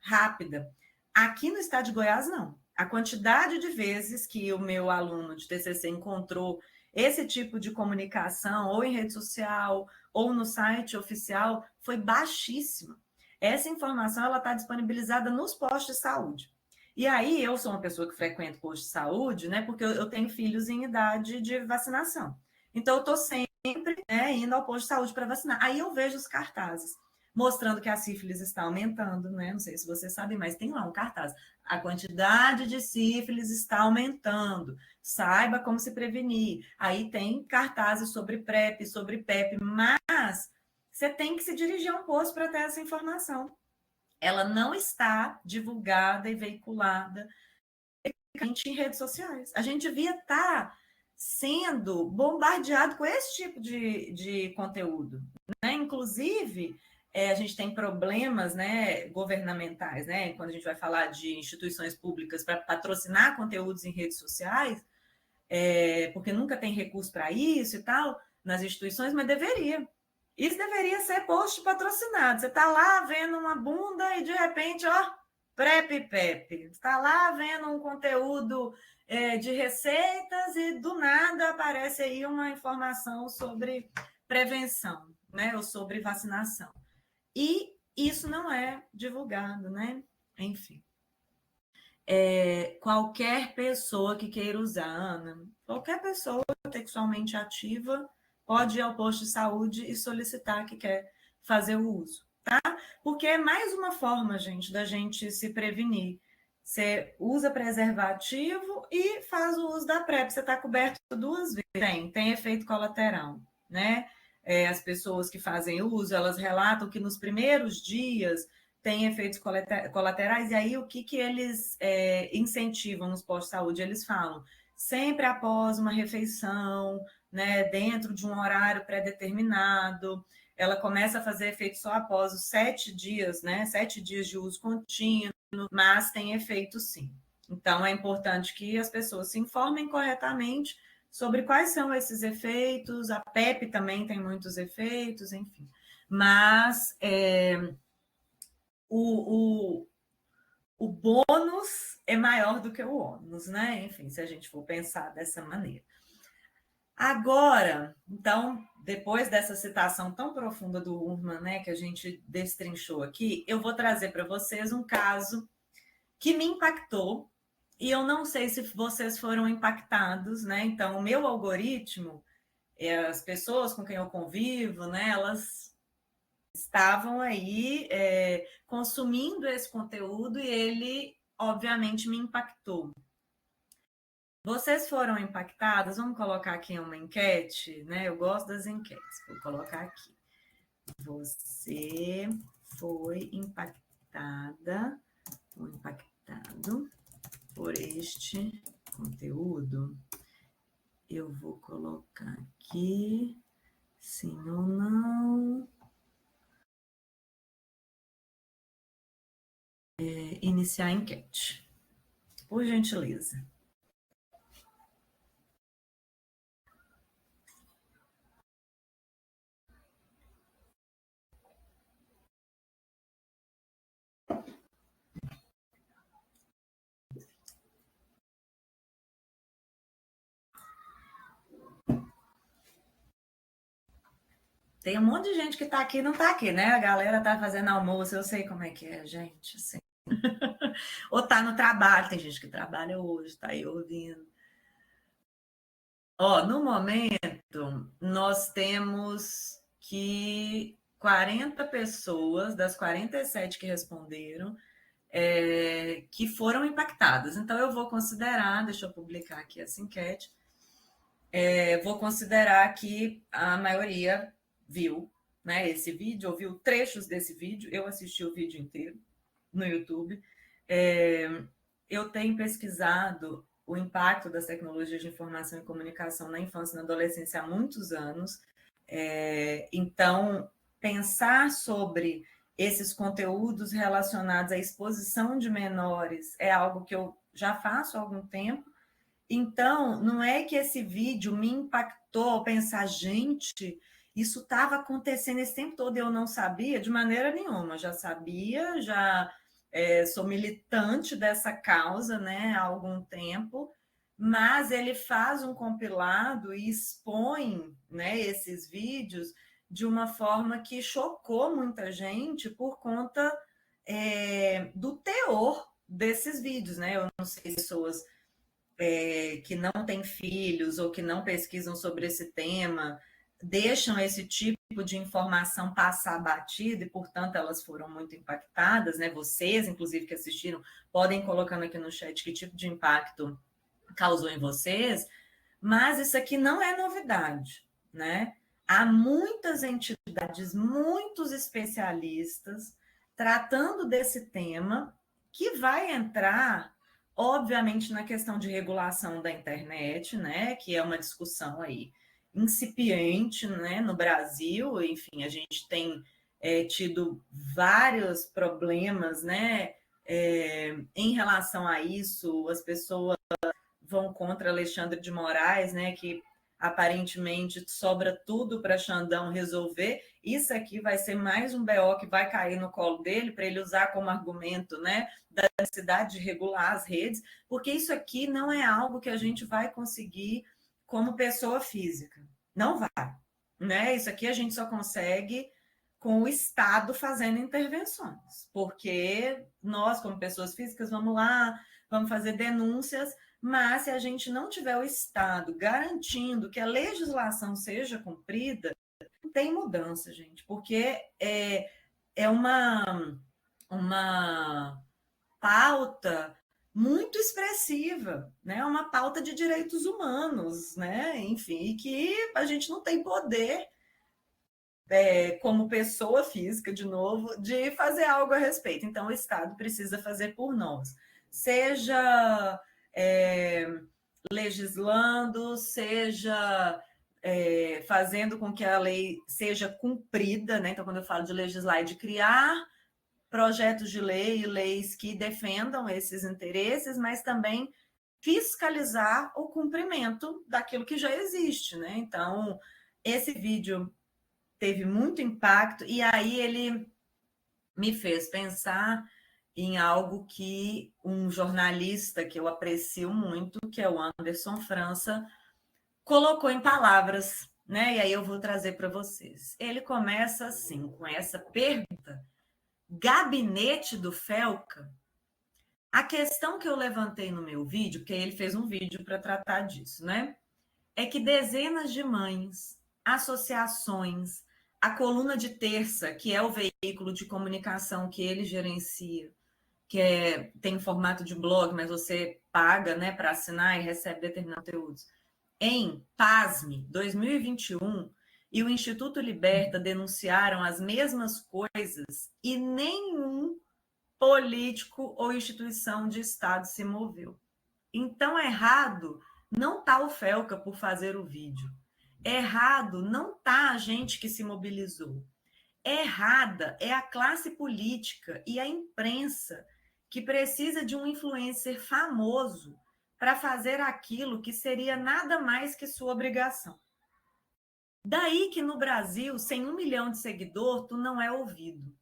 rápida. Aqui no estado de Goiás, não. A quantidade de vezes que o meu aluno de TCC encontrou esse tipo de comunicação, ou em rede social, ou no site oficial, foi baixíssima. Essa informação ela está disponibilizada nos postos de saúde. E aí, eu sou uma pessoa que frequenta posto de saúde, né? Porque eu tenho filhos em idade de vacinação. Então, eu estou sempre, né, indo ao posto de saúde para vacinar. Aí eu vejo os cartazes mostrando que a sífilis está aumentando, né? Não sei se vocês sabem, mas tem lá um cartaz. A quantidade de sífilis está aumentando. Saiba como se prevenir. Aí tem cartazes sobre PrEP, sobre PEP, mas você tem que se dirigir a um posto para ter essa informação. Ela não está divulgada e veiculada em redes sociais. A gente devia estar sendo bombardeado com esse tipo de conteúdo, né? Inclusive, a gente tem problemas, né, governamentais, né? Quando a gente vai falar de instituições públicas para patrocinar conteúdos em redes sociais, porque nunca tem recurso para isso e tal, nas instituições, mas deveria. Isso deveria ser post patrocinado. Você está lá vendo uma bunda e, de repente, ó, PrEP e PEP. Você está lá vendo um conteúdo de receitas e, do nada, aparece aí uma informação sobre prevenção, né? Ou sobre vacinação. E isso não é divulgado, né? Enfim. Qualquer pessoa que queira usar, Ana, qualquer pessoa sexualmente ativa pode ir ao posto de saúde e solicitar que quer fazer o uso, tá? Porque é mais uma forma, gente, da gente se prevenir. Você usa preservativo e faz o uso da PrEP. Você está coberto 2 vezes. Tem efeito colateral, né? As pessoas que fazem uso, elas relatam que nos primeiros dias tem efeitos colaterais, e aí o que eles incentivam nos postos de saúde? Eles falam, sempre após uma refeição, né, dentro de um horário pré-determinado, ela começa a fazer efeito só após os 7 dias, né, 7 dias de uso contínuo, mas tem efeito sim. Então, é importante que as pessoas se informem corretamente sobre quais são esses efeitos, a PEP também tem muitos efeitos, enfim. Mas o bônus é maior do que o ônus, né? Enfim, se a gente for pensar dessa maneira. Agora, então, depois dessa citação tão profunda do Ullmann, né, que a gente destrinchou aqui, eu vou trazer para vocês um caso que me impactou, e eu não sei se vocês foram impactados, né? Então, o meu algoritmo, as pessoas com quem eu convivo, né, elas estavam aí consumindo esse conteúdo e ele, obviamente, me impactou. Vocês foram impactadas? Vamos colocar aqui uma enquete, né? Eu gosto das enquetes. Vou colocar aqui. Você foi impactada ou impactado por este conteúdo? Eu vou colocar aqui, sim ou não. Iniciar a enquete, por gentileza. Tem um monte de gente que está aqui e não está aqui, né? A galera está fazendo almoço, eu sei como é que é, gente. Assim. Ou está no trabalho, tem gente que trabalha hoje, está aí ouvindo. Ó, no momento, nós temos que 40 pessoas, das 47 que responderam, que foram impactadas. Então, eu vou considerar, deixa eu publicar aqui essa enquete, vou considerar que a maioria viu, né, esse vídeo, ouviu trechos desse vídeo, eu assisti o vídeo inteiro no YouTube. Eu tenho pesquisado o impacto das tecnologias de informação e comunicação na infância e na adolescência há muitos anos. Então, pensar sobre esses conteúdos relacionados à exposição de menores é algo que eu já faço há algum tempo. Então, não é que esse vídeo me impactou pensar, gente, isso estava acontecendo esse tempo todo e eu não sabia de maneira nenhuma. Já sabia, já sou militante dessa causa, né, há algum tempo, mas ele faz um compilado e expõe, né, esses vídeos de uma forma que chocou muita gente por conta do teor desses vídeos, né? Eu não sei se pessoas que não têm filhos ou que não pesquisam sobre esse tema deixam esse tipo de informação passar batido e, portanto, elas foram muito impactadas, né? Vocês, inclusive, que assistiram, podem ir colocando aqui no chat que tipo de impacto causou em vocês, mas isso aqui não é novidade, né? Há muitas entidades, muitos especialistas tratando desse tema que vai entrar, obviamente, na questão de regulação da internet, né? Que é uma discussão aí incipiente, né? No Brasil, enfim, a gente tem tido vários problemas, né? Em relação a isso, as pessoas vão contra Alexandre de Moraes, né, que aparentemente sobra tudo para Xandão resolver. Isso aqui vai ser mais um BO que vai cair no colo dele para ele usar como argumento, né, da necessidade de regular as redes, porque isso aqui não é algo que a gente vai conseguir como pessoa física. Não vai, né? Isso aqui a gente só consegue com o Estado fazendo intervenções, porque nós, como pessoas físicas, vamos lá, vamos fazer denúncias, mas se a gente não tiver o Estado garantindo que a legislação seja cumprida, não tem mudança, gente, porque é uma pauta muito expressiva, né? Uma pauta de direitos humanos, né? Enfim, e que a gente não tem poder, como pessoa física, de novo, de fazer algo a respeito. Então, o Estado precisa fazer por nós. Seja legislando, seja fazendo com que a lei seja cumprida, né? Então, quando eu falo de legislar, é de criar projetos de lei e leis que defendam esses interesses, mas também fiscalizar o cumprimento daquilo que já existe, né? Então, esse vídeo teve muito impacto e aí ele me fez pensar em algo que um jornalista que eu aprecio muito, que é o Anderson França, colocou em palavras, né? E aí eu vou trazer para vocês. Ele começa assim, com essa pergunta: gabinete do Felca? A questão que eu levantei no meu vídeo, porque ele fez um vídeo para tratar disso, né? É que dezenas de mães, associações, a Coluna de Terça, que é o veículo de comunicação que ele gerencia, que tem formato de blog, mas você paga, né, para assinar e recebe determinados conteúdos. Em, pasme, 2021, e o Instituto Liberta denunciaram as mesmas coisas e nenhum político ou instituição de Estado se moveu. Então, errado não está o Felca por fazer o vídeo. Errado não está a gente que se mobilizou. Errada é a classe política e a imprensa que precisa de um influencer famoso para fazer aquilo que seria nada mais que sua obrigação. Daí que no Brasil, sem 1 milhão de seguidor, tu não é ouvido.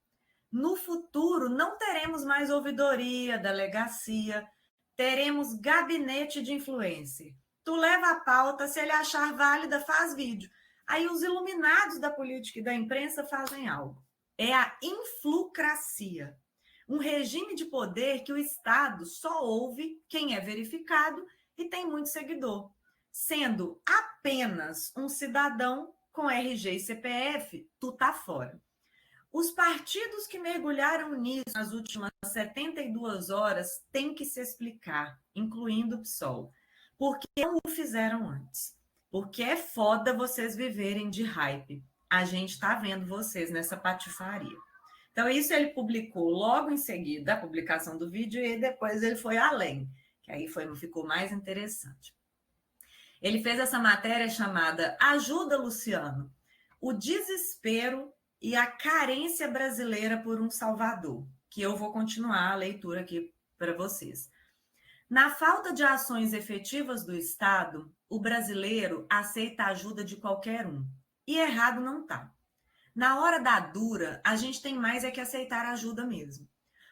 No futuro, não teremos mais ouvidoria, delegacia, teremos gabinete de influencer. Tu leva a pauta, se ele achar válida, faz vídeo. Aí os iluminados da política e da imprensa fazem algo. É a influcracia. Um regime de poder que o Estado só ouve quem é verificado e tem muito seguidor, sendo apenas um cidadão com RG e CPF, tu tá fora. Os partidos que mergulharam nisso nas últimas 72 horas têm que se explicar, incluindo o PSOL. Por que não o fizeram antes? Porque é foda vocês viverem de hype. A gente está vendo vocês nessa patifaria. Então, isso ele publicou logo em seguida da publicação do vídeo e depois ele foi além. que aí ficou mais interessante. Ele fez essa matéria chamada Ajuda, Luciano, o desespero e a carência brasileira por um Salvador, que eu vou continuar a leitura aqui para vocês. Na falta de ações efetivas do Estado, o brasileiro aceita a ajuda de qualquer um. E errado não está. Na hora da dura, a gente tem mais é que aceitar ajuda mesmo.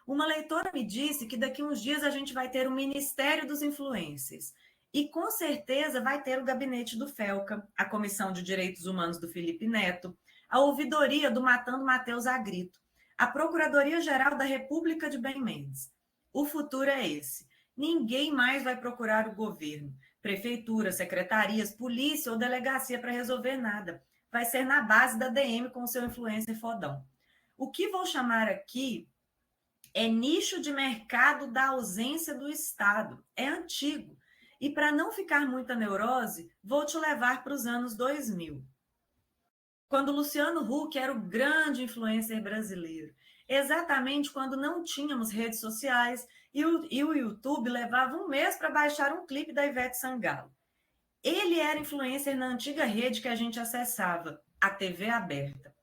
Uma leitora me disse que daqui uns dias a gente vai ter o Ministério dos Influencers. E com certeza vai ter o gabinete do Felca, a Comissão de Direitos Humanos do Felipe Neto, a ouvidoria do Matando Matheus Agrito, a Procuradoria-Geral da República de Bem Mendes. O futuro é esse. Ninguém mais vai procurar o governo, prefeitura, secretarias, polícia ou delegacia para resolver nada. Vai ser na base da DM com o seu influencer fodão. O que vou chamar aqui é nicho de mercado da ausência do Estado. É antigo. E para não ficar muita neurose, vou te levar para os anos 2000. Quando Luciano Huck era o grande influencer brasileiro. Exatamente quando não tínhamos redes sociais e o YouTube levava um mês para baixar um clipe da Ivete Sangalo. Ele era influencer na antiga rede que a gente acessava, a TV aberta.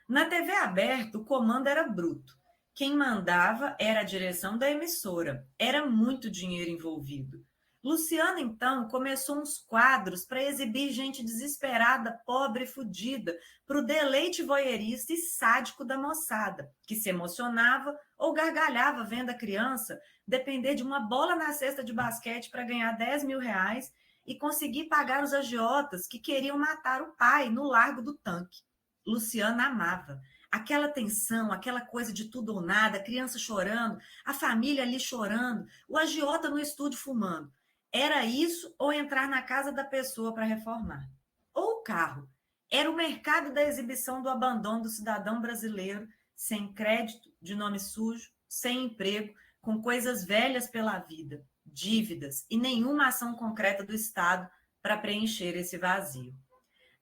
Na TV aberta, o comando era bruto. Quem mandava era a direção da emissora. Era muito dinheiro envolvido. Luciano, então, começou uns quadros para exibir gente desesperada, pobre e fudida, para o deleite voyeurista e sádico da moçada, que se emocionava ou gargalhava vendo a criança depender de uma bola na cesta de basquete para ganhar 10 mil reais e conseguir pagar os agiotas que queriam matar o pai no Largo do Tanque. Luciano amava. Aquela tensão, aquela coisa de tudo ou nada, a criança chorando, a família ali chorando, o agiota no estúdio fumando. Era isso ou entrar na casa da pessoa para reformar. Ou o carro. Era o mercado da exibição do abandono do cidadão brasileiro, sem crédito, de nome sujo, sem emprego, com coisas velhas pela vida, dívidas e nenhuma ação concreta do Estado para preencher esse vazio.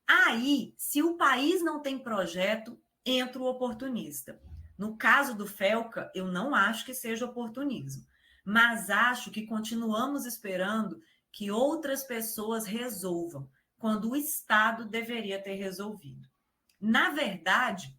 Aí, se o país não tem projeto, entra o oportunista. No caso do Felca, eu não acho que seja oportunismo, mas acho que continuamos esperando que outras pessoas resolvam, quando o Estado deveria ter resolvido. Na verdade,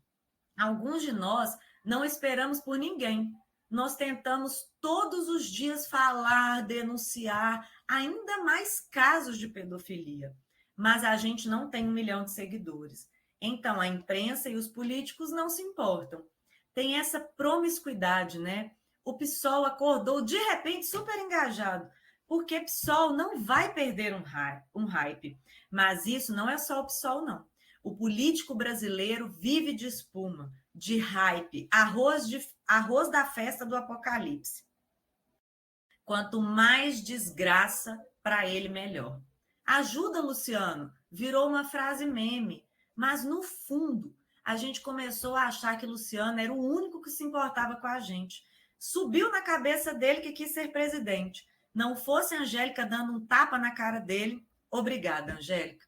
alguns de nós não esperamos por ninguém. Nós tentamos todos os dias falar, denunciar ainda mais casos de pedofilia, mas a gente não tem 1 milhão de seguidores. Então, a imprensa e os políticos não se importam. Tem essa promiscuidade, né? O PSOL acordou, de repente, super engajado, porque PSOL não vai perder um hype. Mas isso não é só o PSOL, não. O político brasileiro vive de espuma, de hype, arroz da festa do apocalipse. Quanto mais desgraça, para ele, melhor. Ajuda, Luciano, virou uma frase meme, mas no fundo, a gente começou a achar que Luciano era o único que se importava com a gente. Subiu na cabeça dele que quis ser presidente. Não fosse a Angélica dando um tapa na cara dele. Obrigada, Angélica.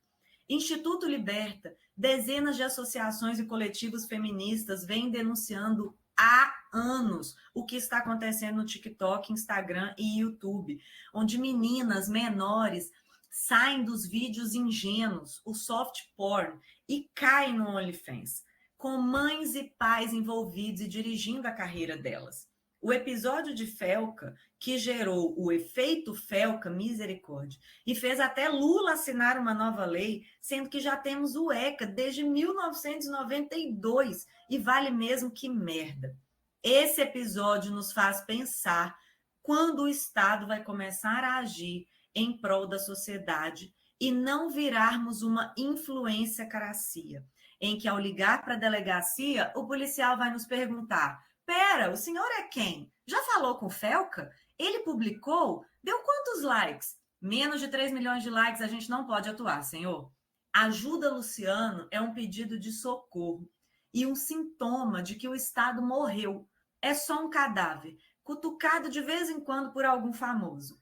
Instituto Liberta, dezenas de associações e coletivos feministas vêm denunciando há anos o que está acontecendo no TikTok, Instagram e YouTube, onde meninas menores saem dos vídeos ingênuos, o soft porn, e caem no OnlyFans, com mães e pais envolvidos e dirigindo a carreira delas. O episódio de Felca, que gerou o efeito Felca, misericórdia, e fez até Lula assinar uma nova lei, sendo que já temos o ECA desde 1992, e vale mesmo que merda. Esse episódio nos faz pensar quando o Estado vai começar a agir em prol da sociedade e não virarmos uma influenciacracia, em que ao ligar para a delegacia, o policial vai nos perguntar: pera, o senhor é quem? Já falou com o Felca? Ele publicou? Deu quantos likes? Menos de 3 milhões de likes, a gente não pode atuar, senhor. Ajuda, Luciano, é um pedido de socorro e um sintoma de que o Estado morreu. É só um cadáver, cutucado de vez em quando por algum famoso.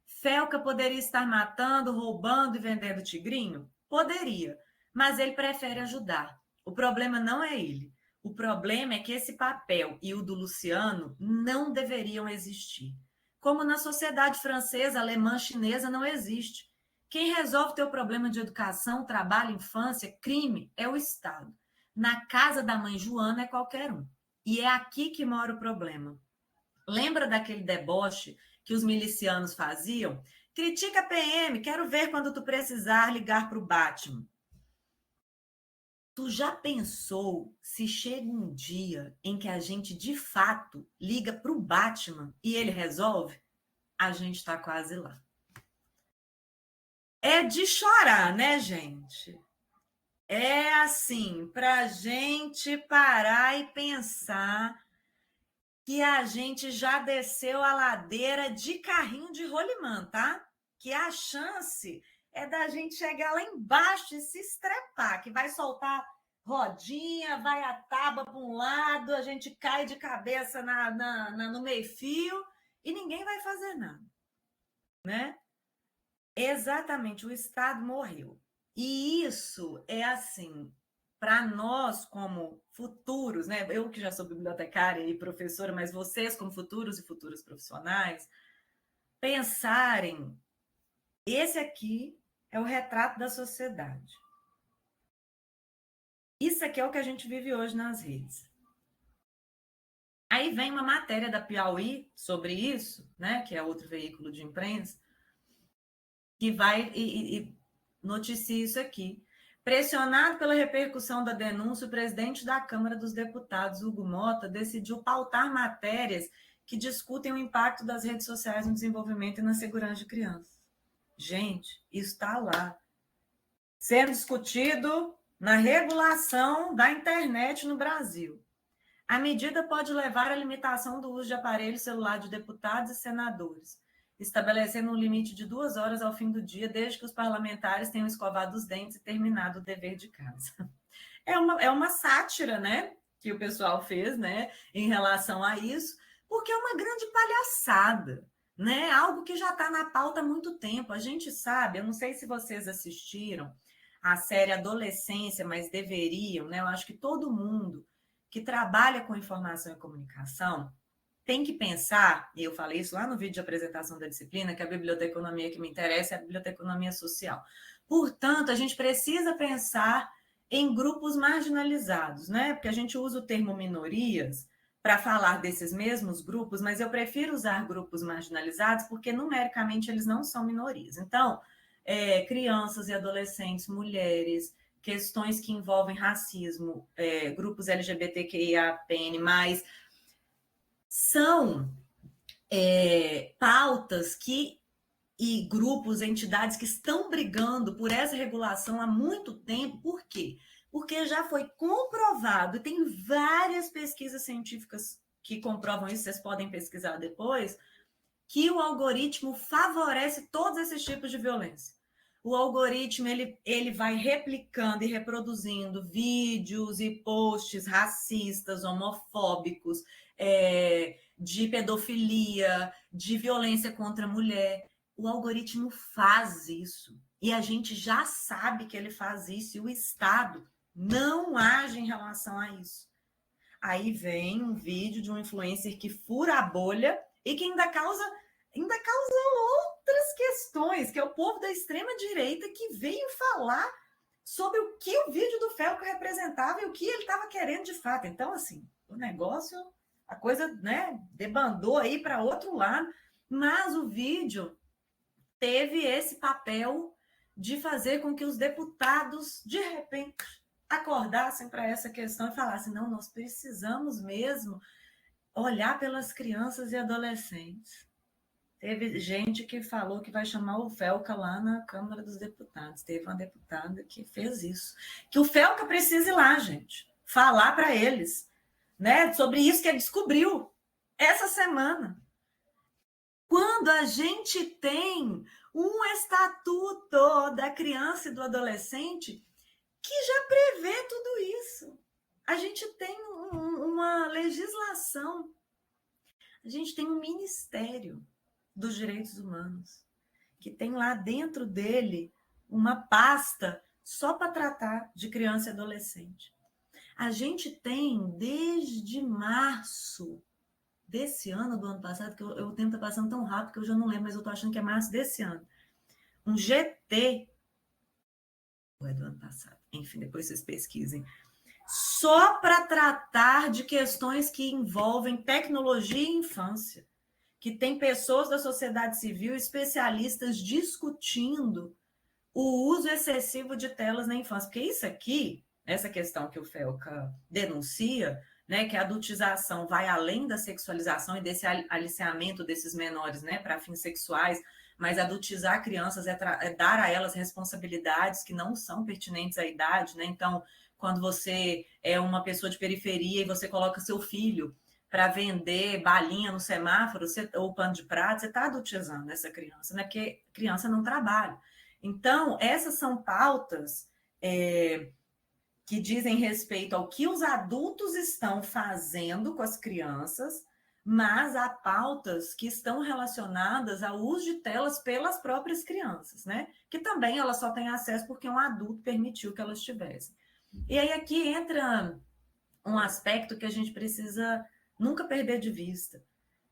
Felca poderia estar matando, roubando e vendendo tigrinho? Poderia, mas ele prefere ajudar. O problema não é ele. O problema é que esse papel e o do Luciano não deveriam existir. como na sociedade francesa, alemã, chinesa, não existe. Quem resolve teu problema de educação, trabalho, infância, crime, é o Estado. Na casa da mãe Joana é qualquer um. E é aqui que mora o problema. Lembra daquele deboche que os milicianos faziam? Critica a PM, quero ver quando tu precisar ligar para o Batman. Tu já pensou se chega um dia em que a gente, de fato, liga para o Batman e ele resolve? A gente está quase lá. É de chorar, né, gente? É assim, para a gente parar e pensar que a gente já desceu a ladeira de carrinho de rolimã, tá? Que a chance é da gente chegar lá embaixo e se estrepar, que vai soltar rodinha, vai a tábua para um lado, a gente cai de cabeça no meio-fio e ninguém vai fazer nada, né? Exatamente, o Estado morreu. E isso é assim, para nós como futuros, né? Eu que já sou bibliotecária e professora, mas vocês como futuros e futuras profissionais, pensarem, esse aqui é o retrato da sociedade. Isso aqui é o que a gente vive hoje nas redes. Aí vem uma matéria da Piauí sobre isso, né? Que é outro veículo de imprensa, que vai e noticia isso aqui. Pressionado pela repercussão da denúncia, o presidente da Câmara dos Deputados, Hugo Mota, decidiu pautar matérias que discutem o impacto das redes sociais no desenvolvimento e na segurança de crianças. Gente, isso está lá, sendo discutido na regulação da internet no Brasil. A medida pode levar à limitação do uso de aparelho celular de deputados e senadores, estabelecendo um limite de 2 horas ao fim do dia, desde que os parlamentares tenham escovado os dentes e terminado o dever de casa. É uma sátira, né, que o pessoal fez, né, em relação a isso, porque é uma grande palhaçada, né, algo que já está na pauta há muito tempo. A gente sabe, eu não sei se vocês assistiram a série Adolescência, mas deveriam, né, eu acho que todo mundo que trabalha com informação e comunicação tem que pensar, e eu falei isso lá no vídeo de apresentação da disciplina, que a biblioteconomia que me interessa é a biblioteconomia social. Portanto, a gente precisa pensar em grupos marginalizados, né? Porque a gente usa o termo minorias para falar desses mesmos grupos, mas eu prefiro usar grupos marginalizados porque numericamente eles não são minorias. Então, crianças e adolescentes, mulheres, questões que envolvem racismo, grupos LGBTQIAPN+, são pautas e grupos, entidades que estão brigando por essa regulação há muito tempo. Por quê? Porque já foi comprovado, e tem várias pesquisas científicas que comprovam isso, vocês podem pesquisar depois, que o algoritmo favorece todos esses tipos de violência. O algoritmo ele vai replicando e reproduzindo vídeos e posts racistas, homofóbicos, de pedofilia, de violência contra a mulher. O algoritmo faz isso. E a gente já sabe que ele faz isso, e o Estado não age em relação a isso. Aí vem um vídeo de um influencer que fura a bolha e que ainda causa outras questões, que é o povo da extrema-direita que veio falar sobre o que o vídeo do Felco representava e o que ele estava querendo de fato. Então, assim, o negócio, a coisa, né, debandou aí para outro lado, mas o vídeo teve esse papel de fazer com que os deputados, de repente, acordassem para essa questão e falassem, não, nós precisamos mesmo olhar pelas crianças e adolescentes. Teve gente que falou que vai chamar o Felca lá na Câmara dos Deputados. Teve uma deputada que fez isso. Que o Felca precisa ir lá, gente, falar para eles, né, sobre isso que ele descobriu essa semana. Quando a gente tem um estatuto da criança e do adolescente que já prevê tudo isso. A gente tem uma legislação, a gente tem um Ministério dos Direitos Humanos, que tem lá dentro dele uma pasta só para tratar de criança e adolescente. A gente tem, desde março desse ano, do ano passado, que o tempo está passando tão rápido que eu já não lembro, mas eu estou achando que é março desse ano. Um GT, ou é do ano passado, enfim, depois vocês pesquisem, só para tratar de questões que envolvem tecnologia e infância, que tem pessoas da sociedade civil, especialistas discutindo o uso excessivo de telas na infância, porque isso aqui, essa questão que o Felca denuncia, né, que a adultização vai além da sexualização e desse aliciamento desses menores, né, para fins sexuais, mas adultizar crianças é dar a elas responsabilidades que não são pertinentes à idade, né? Então, quando você é uma pessoa de periferia e você coloca seu filho para vender balinha no semáforo ou pano de prato, você está adultizando essa criança, né? Porque criança não trabalha. Então, essas são pautas que dizem respeito ao que os adultos estão fazendo com as crianças, mas há pautas que estão relacionadas ao uso de telas pelas próprias crianças, né? Que também elas só têm acesso porque um adulto permitiu que elas tivessem. E aí aqui entra um aspecto que a gente precisa nunca perder de vista.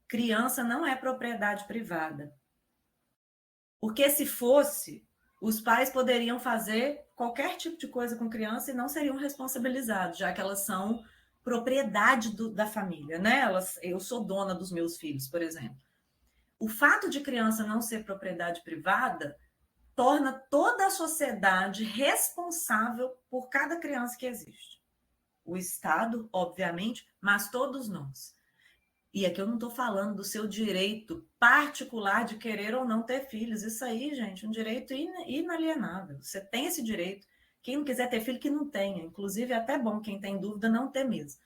Criança não é propriedade privada. Porque se fosse, os pais poderiam fazer qualquer tipo de coisa com criança e não seriam responsabilizados, já que elas são propriedade da família, né? Eu sou dona dos meus filhos, por exemplo. O fato de criança não ser propriedade privada torna toda a sociedade responsável por cada criança que existe. O Estado, obviamente, mas todos nós. E aqui eu não estou falando do seu direito particular de querer ou não ter filhos. Isso aí, gente, é um direito inalienável. Você tem esse direito. Quem não quiser ter filho, que não tenha. Inclusive, é até bom quem tem dúvida não ter mesmo.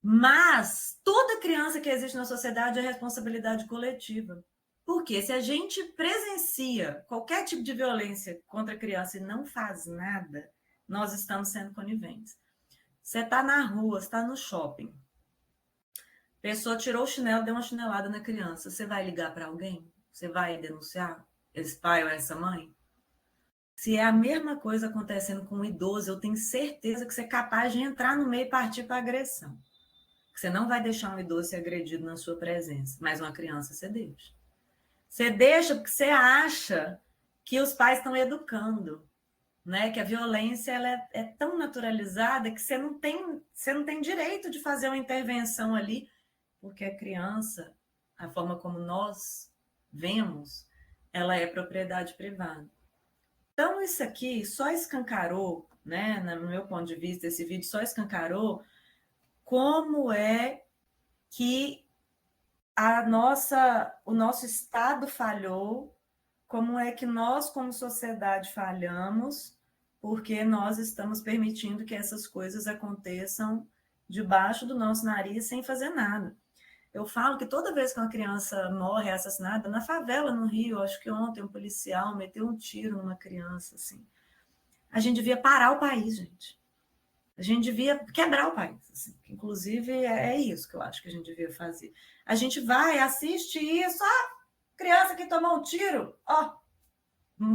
Mas toda criança que existe na sociedade é responsabilidade coletiva. Porque se a gente presencia qualquer tipo de violência contra a criança e não faz nada, nós estamos sendo coniventes. Você está na rua, você está no shopping. A pessoa tirou o chinelo, deu uma chinelada na criança. Você vai ligar para alguém? Você vai denunciar esse pai ou essa mãe? Se é a mesma coisa acontecendo com um idoso, eu tenho certeza que você é capaz de entrar no meio e partir para a agressão. Você não vai deixar um idoso ser agredido na sua presença, mas uma criança você deixa. Você deixa porque você acha que os pais estão educando, né? Que a violência ela é tão naturalizada que você não tem direito de fazer uma intervenção ali, porque a criança, a forma como nós vemos, ela é propriedade privada. Então, isso aqui só escancarou, né? No meu ponto de vista, esse vídeo só escancarou como é que o nosso Estado falhou, como é que nós, como sociedade, falhamos, porque nós estamos permitindo que essas coisas aconteçam debaixo do nosso nariz sem fazer nada. Eu falo que toda vez que uma criança morre assassinada, na favela no Rio, acho que ontem um policial meteu um tiro numa criança, assim. A gente devia parar o país, gente. A gente devia quebrar o país. Assim. Inclusive, é isso que eu acho que a gente devia fazer. A gente vai, assiste isso. Criança que tomou um tiro.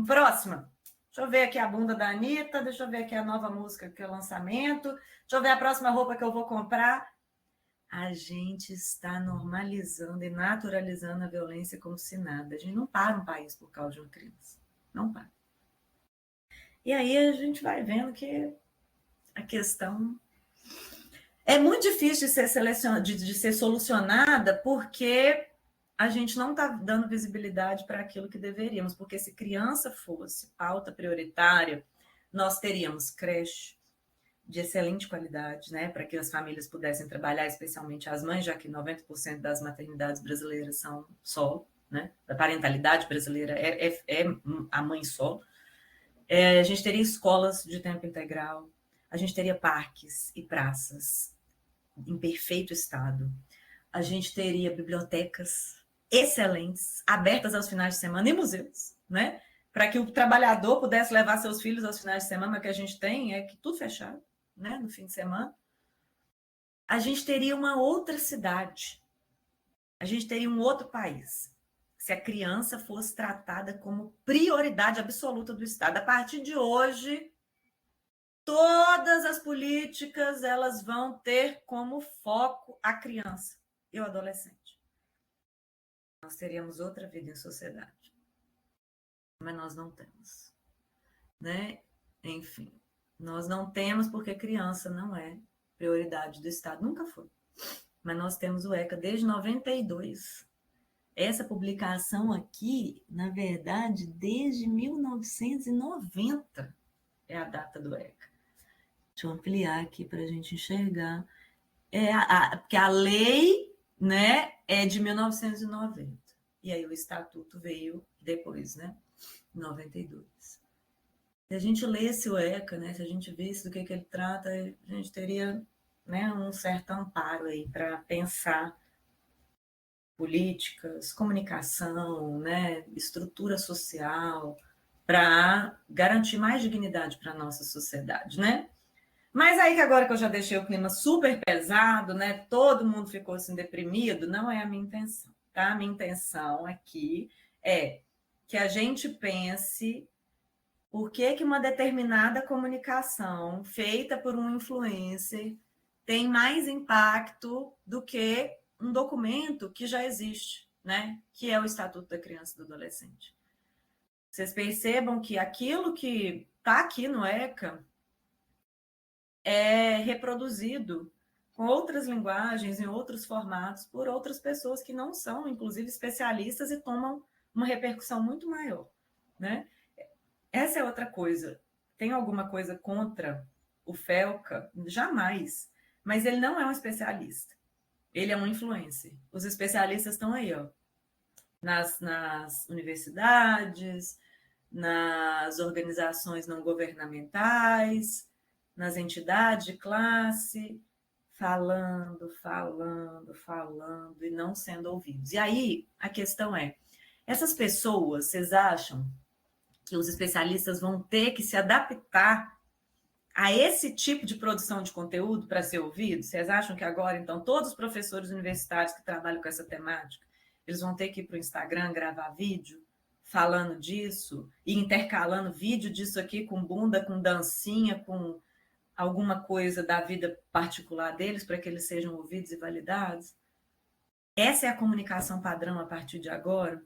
Próxima. Deixa eu ver aqui a bunda da Anitta. Deixa eu ver aqui a nova música que é o lançamento. Deixa eu ver a próxima roupa que eu vou comprar. A gente está normalizando e naturalizando a violência como se nada. A gente não para um país por causa de uma criança. Não para. E aí a gente vai vendo que a questão é muito difícil de ser solucionada porque a gente não está dando visibilidade para aquilo que deveríamos. Porque se criança fosse pauta prioritária, nós teríamos creche de excelente qualidade, né, para que as famílias pudessem trabalhar, especialmente as mães, já que 90% das maternidades brasileiras são solo, né, a parentalidade brasileira é a mãe solo. A gente teria escolas de tempo integral, a gente teria parques e praças em perfeito estado, a gente teria bibliotecas excelentes, abertas aos finais de semana e museus, né, para que o trabalhador pudesse levar seus filhos aos finais de semana, mas o que a gente tem é que tudo fechado, né, no fim de semana. A gente teria uma outra cidade, a gente teria um outro país, se a criança fosse tratada como prioridade absoluta do Estado. A partir de hoje, todas as políticas elas vão ter como foco a criança. e o adolescente. Nós teríamos outra vida em sociedade. Mas nós não temos, né? Enfim, nós não temos porque criança não é prioridade do Estado, nunca foi. Mas nós temos o ECA desde 92. Essa publicação aqui, na verdade, desde 1990 é a data do ECA. Deixa eu ampliar aqui para a gente enxergar. Porque a lei, né, é de 1990. E aí o estatuto veio depois, né? 92. Se a gente lesse o ECA, né, se a gente visse do que ele trata, a gente teria, né, um certo amparo aí para pensar políticas, comunicação, né, estrutura social, para garantir mais dignidade para a nossa sociedade, né? Mas aí que agora que eu já deixei o clima super pesado, né, todo mundo ficou assim deprimido, não é a minha intenção, tá? A minha intenção aqui é que a gente pense por que uma determinada comunicação feita por um influencer tem mais impacto do que um documento que já existe, né? Que é o Estatuto da Criança e do Adolescente. Vocês percebam que aquilo que está aqui no ECA é reproduzido com outras linguagens, em outros formatos, por outras pessoas que não são, inclusive, especialistas e tomam uma repercussão muito maior, né? Essa é outra coisa. Tem alguma coisa contra o Felca? Jamais. Mas ele não é um especialista. Ele é um influencer. Os especialistas estão aí, ó, nas universidades, nas organizações não governamentais, nas entidades de classe, falando e não sendo ouvidos. E aí, a questão é, essas pessoas, vocês acham que os especialistas vão ter que se adaptar a esse tipo de produção de conteúdo para ser ouvido? Vocês acham que agora, então, todos os professores universitários que trabalham com essa temática, eles vão ter que ir para o Instagram gravar vídeo falando disso e intercalando vídeo disso aqui com bunda, com dancinha, com alguma coisa da vida particular deles para que eles sejam ouvidos e validados? Essa é a comunicação padrão a partir de agora?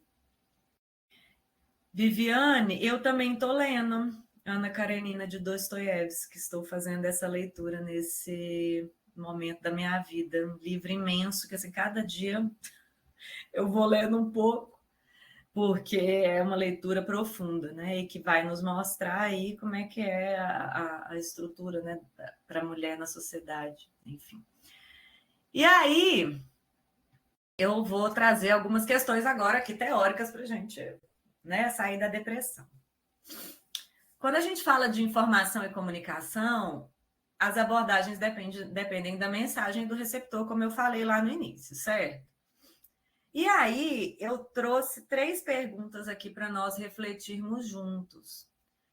Viviane, eu também estou lendo Ana Karenina de Dostoiévski, estou fazendo essa leitura nesse momento da minha vida, um livro imenso, que assim, cada dia eu vou lendo um pouco, porque é uma leitura profunda, né, e que vai nos mostrar aí como é que é a estrutura, né, para a mulher na sociedade, enfim. E aí, eu vou trazer algumas questões agora aqui teóricas para a gente, né, sair da depressão. Quando a gente fala de informação e comunicação, as abordagens dependem da mensagem do receptor, como eu falei lá no início, certo? E aí, eu trouxe 3 perguntas aqui para nós refletirmos juntos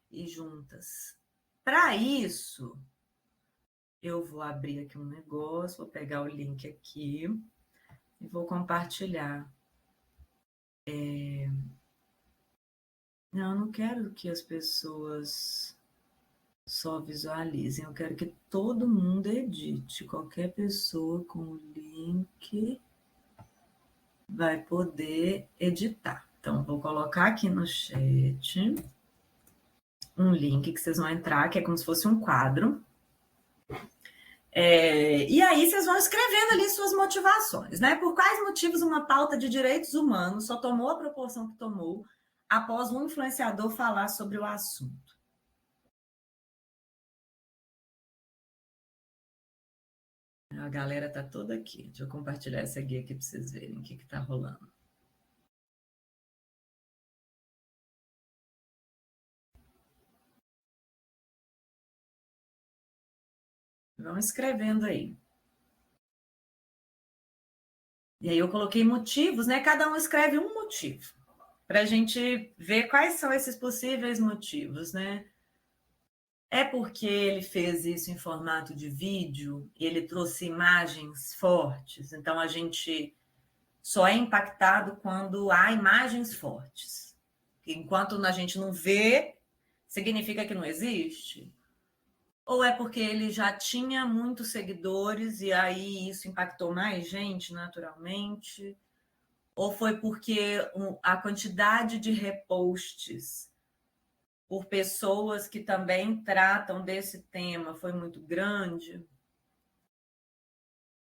e juntas. Para isso, eu vou abrir aqui um negócio, vou pegar o link aqui e vou compartilhar. Não, eu não quero que as pessoas só visualizem, eu quero que todo mundo edite. Qualquer pessoa com o link vai poder editar. Então, vou colocar aqui no chat um link que vocês vão entrar, que é como se fosse um quadro. E aí vocês vão escrevendo ali suas motivações, né? Por quais motivos uma pauta de direitos humanos só tomou a proporção que tomou após um influenciador falar sobre o assunto? A galera tá toda aqui. Deixa eu compartilhar essa guia aqui para vocês verem o que tá rolando. Vão escrevendo aí. E aí eu coloquei motivos, né? Cada um escreve um motivo, para a gente ver quais são esses possíveis motivos, né? É porque ele fez isso em formato de vídeo, ele trouxe imagens fortes, então a gente só é impactado quando há imagens fortes. Enquanto a gente não vê, significa que não existe? Ou é porque ele já tinha muitos seguidores e aí isso impactou mais gente naturalmente? Ou foi porque a quantidade de reposts por pessoas que também tratam desse tema foi muito grande?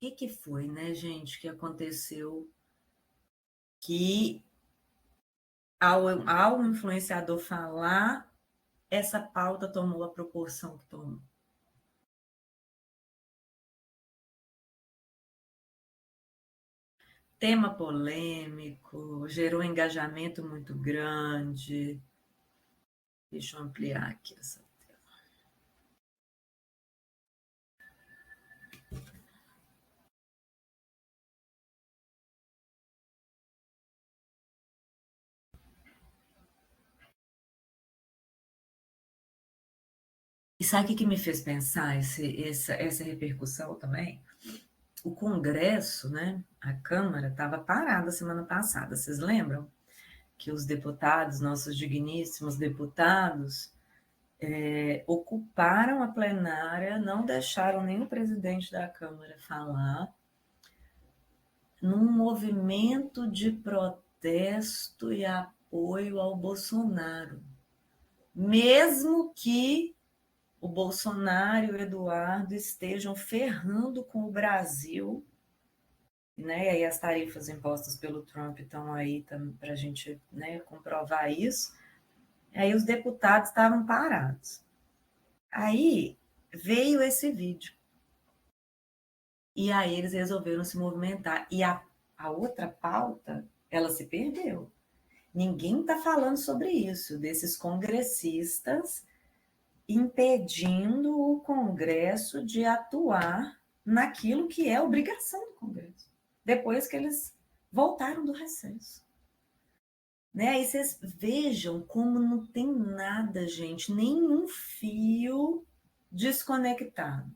O que foi, né, gente, que aconteceu que ao influenciador falar, essa pauta tomou a proporção que tomou? Tema polêmico, gerou engajamento muito grande. Deixa eu ampliar aqui essa tela. E sabe o que me fez pensar essa repercussão também? O Congresso, né, a Câmara, estava parada semana passada, vocês lembram? Que os deputados, nossos digníssimos deputados, ocuparam a plenária, não deixaram nem o presidente da Câmara falar, num movimento de protesto e apoio ao Bolsonaro. Mesmo que o Bolsonaro e o Eduardo estejam ferrando com o Brasil, né? E aí as tarifas impostas pelo Trump estão aí para a gente, né, comprovar isso. Aí os deputados estavam parados. Aí veio esse vídeo. E aí eles resolveram se movimentar. E a outra pauta, ela se perdeu. Ninguém está falando sobre isso, desses congressistas impedindo o Congresso de atuar naquilo que é obrigação do Congresso, depois que eles voltaram do recesso. Né? Aí vocês vejam como não tem nada, gente, nenhum fio desconectado.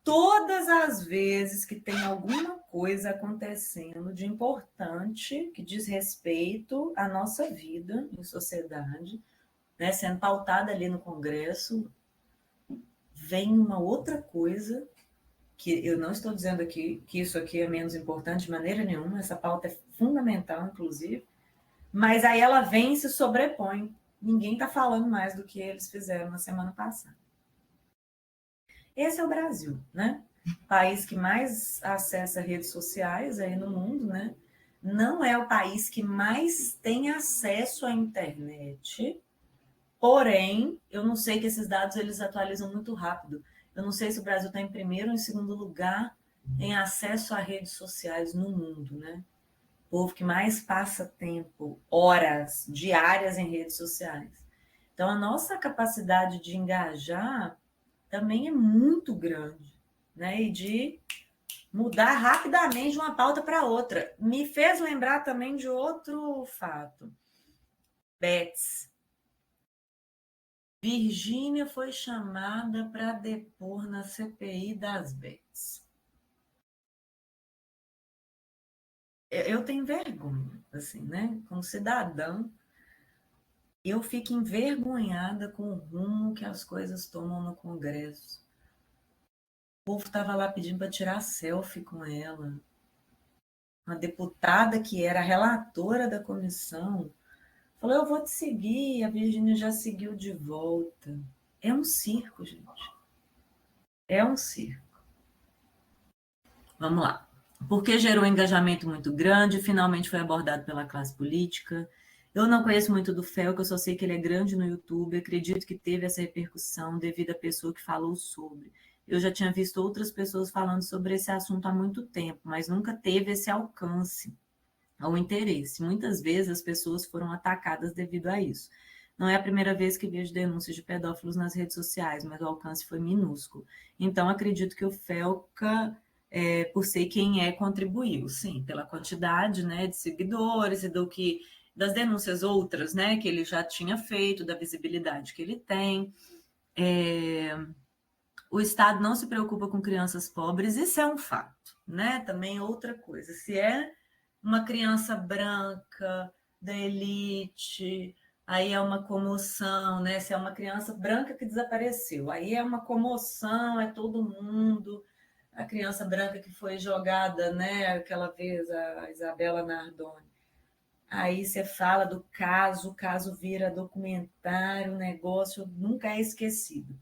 Todas as vezes que tem alguma coisa acontecendo de importante, que diz respeito à nossa vida em sociedade, né, sendo pautada ali no Congresso, vem uma outra coisa, que eu não estou dizendo aqui que isso aqui é menos importante de maneira nenhuma, essa pauta é fundamental, inclusive, mas aí ela vem e se sobrepõe. Ninguém está falando mais do que eles fizeram na semana passada. Esse é o Brasil, né? País que mais acessa redes sociais aí no mundo, né? Não é o país que mais tem acesso à internet. Porém, eu não sei que esses dados eles atualizam muito rápido. Eu não sei se o Brasil está em primeiro ou em segundo lugar em acesso a redes sociais no mundo, né? O povo que mais passa tempo, horas diárias em redes sociais. Então, a nossa capacidade de engajar também é muito grande, né? E de mudar rapidamente de uma pauta para outra. Me fez lembrar também de outro fato. Bets. Virgínia foi chamada para depor na CPI das Bets. Eu tenho vergonha, assim, né? Como cidadã, eu fico envergonhada com o rumo que as coisas tomam no Congresso. O povo estava lá pedindo para tirar selfie com ela. Uma deputada que era relatora da comissão falou: eu vou te seguir. A Virgínia já seguiu de volta. É um circo, gente. É um circo. Vamos lá. Porque gerou um engajamento muito grande, finalmente foi abordado pela classe política. Eu não conheço muito do Felca, eu só sei que ele é grande no YouTube. Acredito que teve essa repercussão devido à pessoa que falou sobre. Eu já tinha visto outras pessoas falando sobre esse assunto há muito tempo, mas nunca teve esse alcance ou interesse. Muitas vezes as pessoas foram atacadas devido a isso. Não é a primeira vez que vejo denúncias de pedófilos nas redes sociais, mas o alcance foi minúsculo. Então, acredito que o Felca, por ser quem é, contribuiu, sim, pela quantidade, né, de seguidores e das denúncias outras, né, que ele já tinha feito, da visibilidade que ele tem. O Estado não se preocupa com crianças pobres, isso é um fato, né? Também outra coisa. Se é uma criança branca, da elite, aí é uma comoção, né? Se é uma criança branca que desapareceu, aí é uma comoção, é todo mundo. A criança branca que foi jogada, né? Aquela vez, a Isabela Nardoni. Aí você fala do caso, o caso vira documentário, o negócio nunca é esquecido.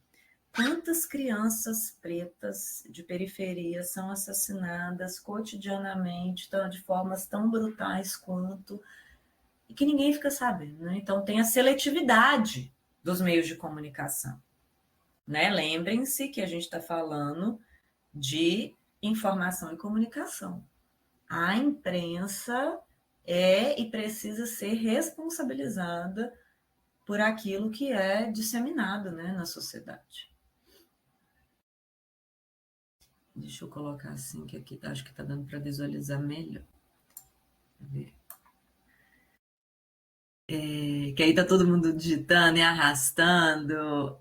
Quantas crianças pretas de periferia são assassinadas cotidianamente, de formas tão brutais quanto, e que ninguém fica sabendo, né? Então tem a seletividade dos meios de comunicação, né? Lembrem-se que a gente está falando de informação e comunicação. A imprensa é e precisa ser responsabilizada por aquilo que é disseminado, né, na sociedade. Deixa eu colocar assim, que aqui acho que está dando para visualizar melhor. Que aí está todo mundo digitando e arrastando.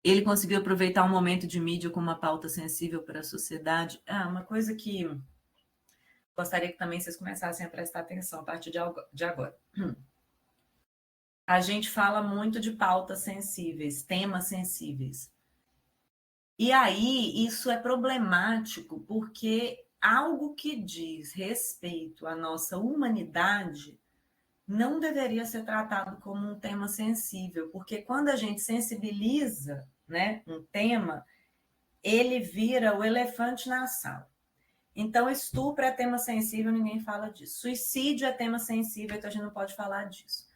Ele conseguiu aproveitar um momento de mídia com uma pauta sensível para a sociedade. Uma coisa que gostaria que também vocês começassem a prestar atenção a partir de agora. A gente fala muito de pautas sensíveis, temas sensíveis. E aí, isso é problemático porque algo que diz respeito à nossa humanidade não deveria ser tratado como um tema sensível, porque quando a gente sensibiliza, né, um tema, ele vira o elefante na sala. Então, estupro é tema sensível, ninguém fala disso. Suicídio é tema sensível, então a gente não pode falar disso.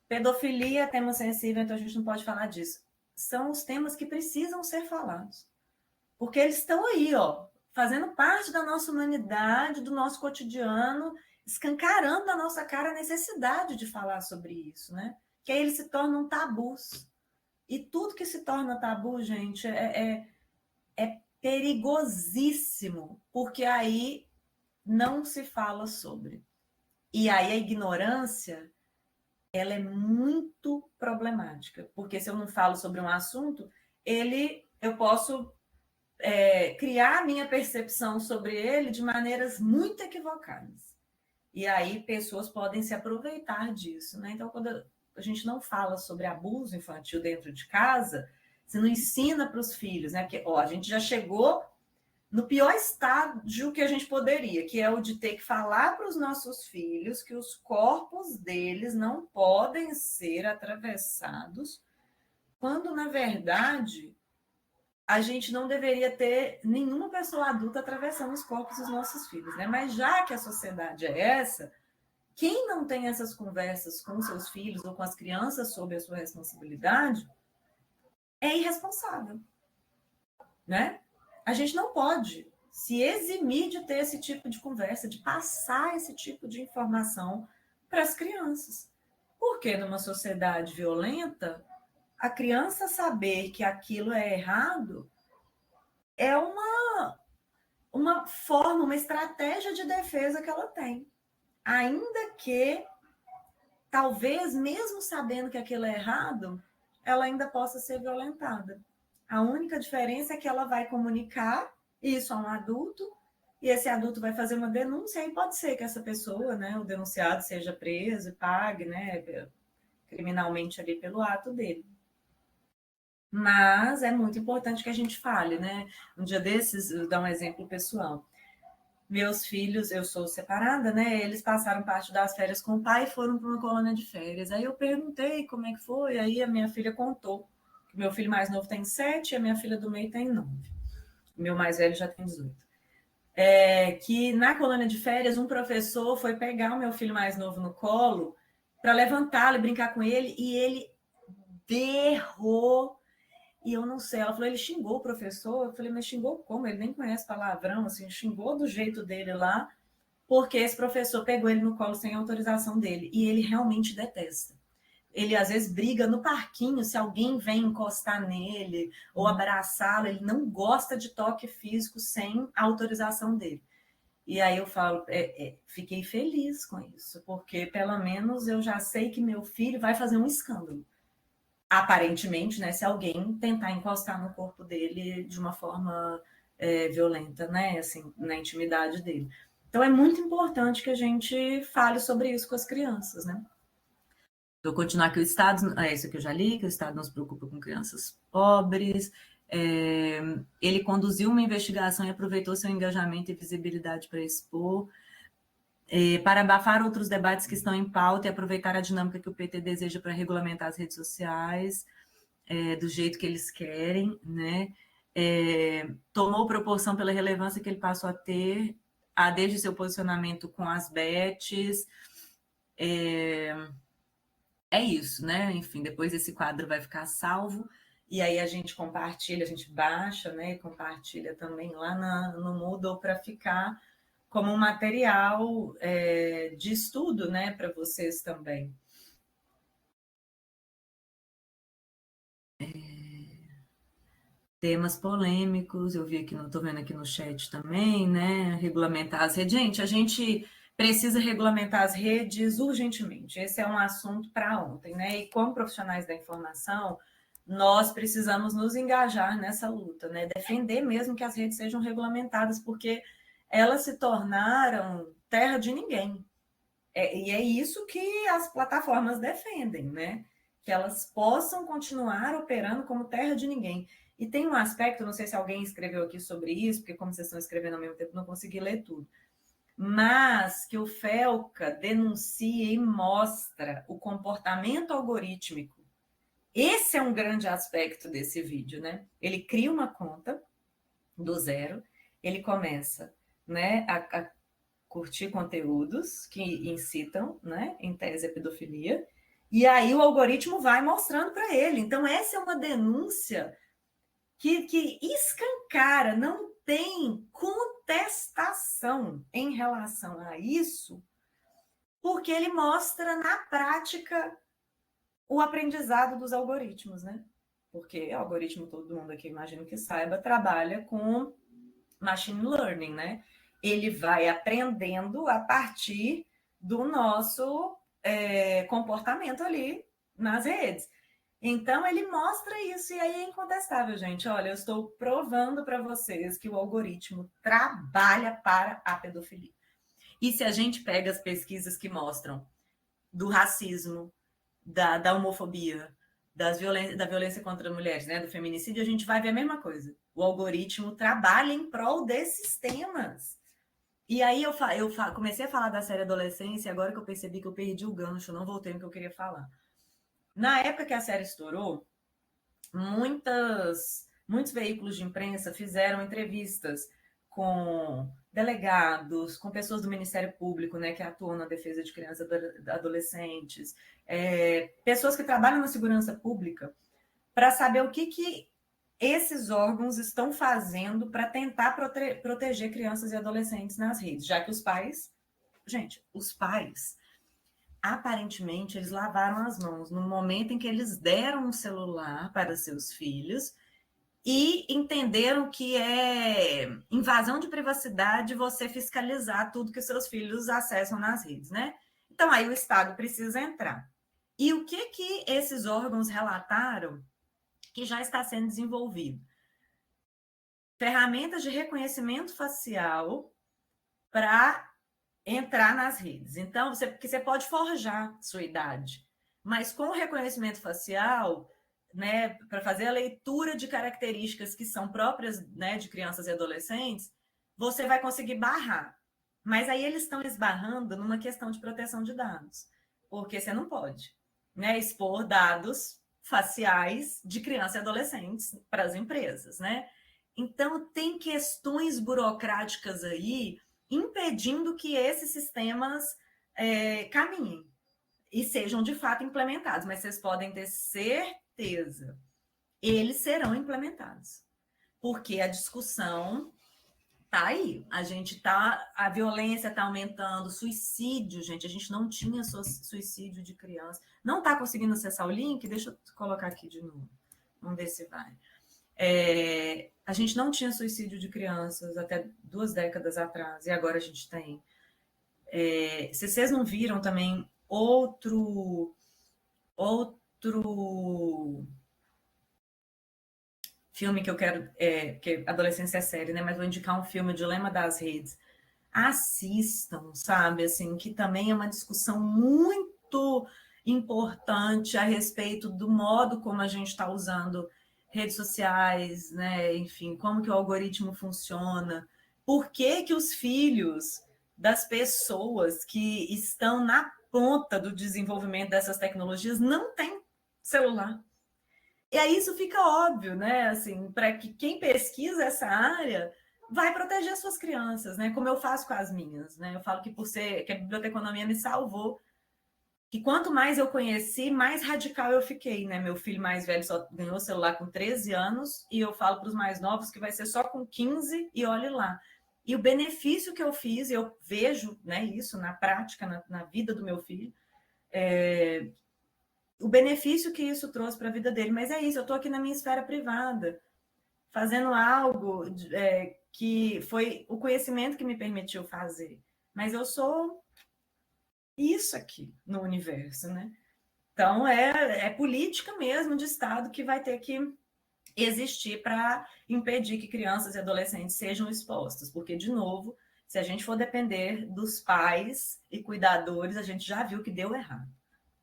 Pedofilia é tema sensível, então a gente não pode falar disso. São os temas que precisam ser falados. Porque eles estão aí, ó, fazendo parte da nossa humanidade, do nosso cotidiano, escancarando na nossa cara a necessidade de falar sobre isso, né? Que aí eles se tornam tabus. E tudo que se torna tabu, gente, é perigosíssimo, porque aí não se fala sobre. E aí a ignorância, ela é muito problemática, porque se eu não falo sobre um assunto, eu posso criar a minha percepção sobre ele de maneiras muito equivocadas. E aí pessoas podem se aproveitar disso, né? Então, quando a gente não fala sobre abuso infantil dentro de casa, você não ensina para os filhos, né? Porque a gente já chegou no pior estágio que a gente poderia, que é o de ter que falar para os nossos filhos que os corpos deles não podem ser atravessados, quando, na verdade, a gente não deveria ter nenhuma pessoa adulta atravessando os corpos dos nossos filhos, né? Mas já que a sociedade é essa, quem não tem essas conversas com seus filhos ou com as crianças sobre a sua responsabilidade é irresponsável, né? A gente não pode se eximir de ter esse tipo de conversa, de passar esse tipo de informação para as crianças. Porque numa sociedade violenta, a criança saber que aquilo é errado é uma forma, uma estratégia de defesa que ela tem. Ainda que, talvez, mesmo sabendo que aquilo é errado, ela ainda possa ser violentada. A única diferença é que ela vai comunicar isso a um adulto, e esse adulto vai fazer uma denúncia, e pode ser que essa pessoa, né, o denunciado, seja preso e pague, né, criminalmente ali pelo ato dele. Mas é muito importante que a gente fale, né? Um dia desses, eu vou dar um exemplo pessoal. Meus filhos, eu sou separada, né? Eles passaram parte das férias com o pai e foram para uma colônia de férias. Aí eu perguntei como é que foi, aí a minha filha contou. Meu filho mais novo tem 7 e a minha filha do meio tem 9. O meu mais velho já tem 18. Que na colônia de férias, um professor foi pegar o meu filho mais novo no colo para levantá-lo e brincar com ele, e ele berrou. E eu não sei, ela falou, ele xingou o professor. Eu falei, mas xingou como? Ele nem conhece palavrão, assim, xingou do jeito dele lá, porque esse professor pegou ele no colo sem autorização dele. E ele realmente detesta. Ele, às vezes, briga no parquinho se alguém vem encostar nele ou abraçá-lo. Ele não gosta de toque físico sem autorização dele. E aí eu falo, fiquei feliz com isso, porque pelo menos eu já sei que meu filho vai fazer um escândalo. Aparentemente, né, se alguém tentar encostar no corpo dele de uma forma violenta, né, assim, na intimidade dele. Então, é muito importante que a gente fale sobre isso com as crianças, né? Vou continuar que o Estado, isso aqui eu já li, que o Estado não se preocupa com crianças pobres. Ele conduziu uma investigação e aproveitou seu engajamento e visibilidade para expor, para abafar outros debates que estão em pauta e aproveitar a dinâmica que o PT deseja para regulamentar as redes sociais, do jeito que eles querem, né? Tomou proporção pela relevância que ele passou a ter, desde seu posicionamento com as bets. É isso, né? Enfim, depois esse quadro vai ficar salvo, e aí a gente compartilha, a gente baixa, né? E compartilha também lá no Moodle para ficar como um material de estudo, né? Para vocês também. Temas polêmicos, eu vi aqui, estou vendo aqui no chat também, né? Regulamentar as redes. Gente, a gente precisa regulamentar as redes urgentemente. Esse é um assunto para ontem, né? E como profissionais da informação, nós precisamos nos engajar nessa luta, né? Defender mesmo que as redes sejam regulamentadas, porque elas se tornaram terra de ninguém. E é isso que as plataformas defendem, né? Que elas possam continuar operando como terra de ninguém. E tem um aspecto, não sei se alguém escreveu aqui sobre isso, porque como vocês estão escrevendo ao mesmo tempo, não consegui ler tudo. Mas que o Felca denuncia e mostra o comportamento algorítmico. Esse é um grande aspecto desse vídeo, né? Ele cria uma conta do zero, ele começa, né, a curtir conteúdos que incitam, né, em tese a pedofilia, e aí o algoritmo vai mostrando para ele. Então, essa é uma denúncia que escancara, não tem contestação em relação a isso, porque ele mostra na prática o aprendizado dos algoritmos, né? Porque o algoritmo, todo mundo aqui, imagino que saiba, trabalha com machine learning, né? Ele vai aprendendo a partir do nosso comportamento ali nas redes. Então, ele mostra isso, e aí é incontestável, gente. Olha, eu estou provando para vocês que o algoritmo trabalha para a pedofilia. E se a gente pega as pesquisas que mostram do racismo, da homofobia, da violência contra mulheres, né, do feminicídio, a gente vai ver a mesma coisa. O algoritmo trabalha em prol desses temas. E aí eu comecei a falar da série Adolescência, agora que eu percebi que eu perdi o gancho, não voltei no que eu queria falar. Na época que a série estourou, muitos veículos de imprensa fizeram entrevistas com delegados, com pessoas do Ministério Público, né, que atuam na defesa de crianças e adolescentes, pessoas que trabalham na segurança pública, para saber o que esses órgãos estão fazendo para tentar proteger crianças e adolescentes nas redes, já que os pais aparentemente, eles lavaram as mãos no momento em que eles deram um celular para seus filhos e entenderam que é invasão de privacidade você fiscalizar tudo que seus filhos acessam nas redes, né? Então, aí o Estado precisa entrar. E o que esses órgãos relataram que já está sendo desenvolvido? Ferramentas de reconhecimento facial para entrar nas redes. Então, porque você pode forjar sua idade, mas com o reconhecimento facial, né, para fazer a leitura de características que são próprias, né, de crianças e adolescentes, você vai conseguir barrar. Mas aí eles estão esbarrando numa questão de proteção de dados, porque você não pode, né, expor dados faciais de crianças e adolescentes para as empresas, né? Então, tem questões burocráticas aí impedindo que esses sistemas caminhem e sejam de fato implementados. Mas vocês podem ter certeza, eles serão implementados. Porque a discussão tá aí. A violência está aumentando, suicídio, gente. A gente não tinha suicídio de criança. Não está conseguindo acessar o link? Deixa eu colocar aqui de novo. Vamos ver se vai. A gente não tinha suicídio de crianças até 2 décadas atrás, e agora a gente tem. Se vocês não viram também outro filme que eu quero, que adolescência é série, né? Mas vou indicar um filme, O Dilema das Redes, assistam, sabe? Assim, que também é uma discussão muito importante a respeito do modo como a gente está usando redes sociais, né? Enfim, como que o algoritmo funciona, por que que os filhos das pessoas que estão na ponta do desenvolvimento dessas tecnologias não têm celular. E aí isso fica óbvio, né? Assim, para que quem pesquisa essa área vai proteger as suas crianças, né? Como eu faço com as minhas, né? Eu falo que que a biblioteconomia me salvou, que quanto mais eu conheci, mais radical eu fiquei, né? Meu filho mais velho só ganhou celular com 13 anos e eu falo para os mais novos que vai ser só com 15 e olhe lá. E o benefício que eu fiz, eu vejo, né, isso na prática, na vida do meu filho, o benefício que isso trouxe para a vida dele. Mas é isso, eu estou aqui na minha esfera privada, fazendo algo que foi o conhecimento que me permitiu fazer. Mas eu sou isso aqui no universo, né? Então, é política mesmo de Estado que vai ter que existir para impedir que crianças e adolescentes sejam expostas. Porque, de novo, se a gente for depender dos pais e cuidadores, a gente já viu que deu errado.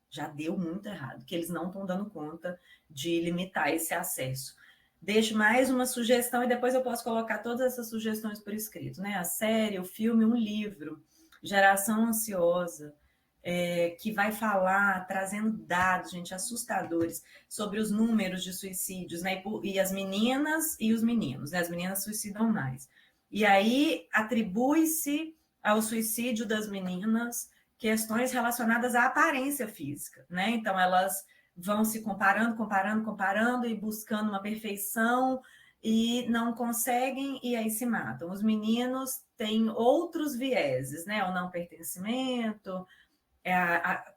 Já deu muito errado, que eles não estão dando conta de limitar esse acesso. Deixo mais uma sugestão e depois eu posso colocar todas essas sugestões por escrito, né? A série, o filme, um livro, Geração Ansiosa, que vai falar, trazendo dados, gente, assustadores, sobre os números de suicídios, né? E as meninas e os meninos, né? As meninas suicidam mais. E aí atribui-se ao suicídio das meninas questões relacionadas à aparência física, né? Então elas vão se comparando e buscando uma perfeição e não conseguem e aí se matam. Os meninos têm outros vieses, né? O não pertencimento,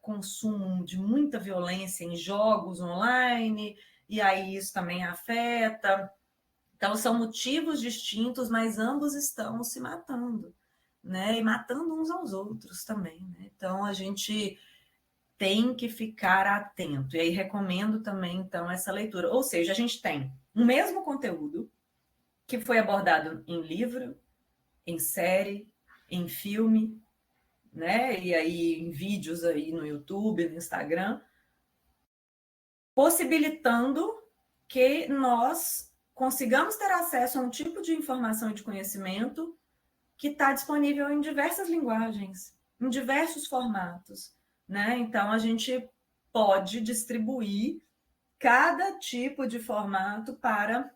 consumo de muita violência em jogos online, e aí isso também afeta. Então são motivos distintos, mas ambos estão se matando, né? E matando uns aos outros também, né? Então a gente tem que ficar atento. E aí recomendo também, então, essa leitura. Ou seja, a gente tem o mesmo conteúdo que foi abordado em livro, em série, em filme, né? E aí em vídeos aí no YouTube, no Instagram, possibilitando que nós consigamos ter acesso a um tipo de informação e de conhecimento que está disponível em diversas linguagens, em diversos formatos, né? Então, a gente pode distribuir cada tipo de formato para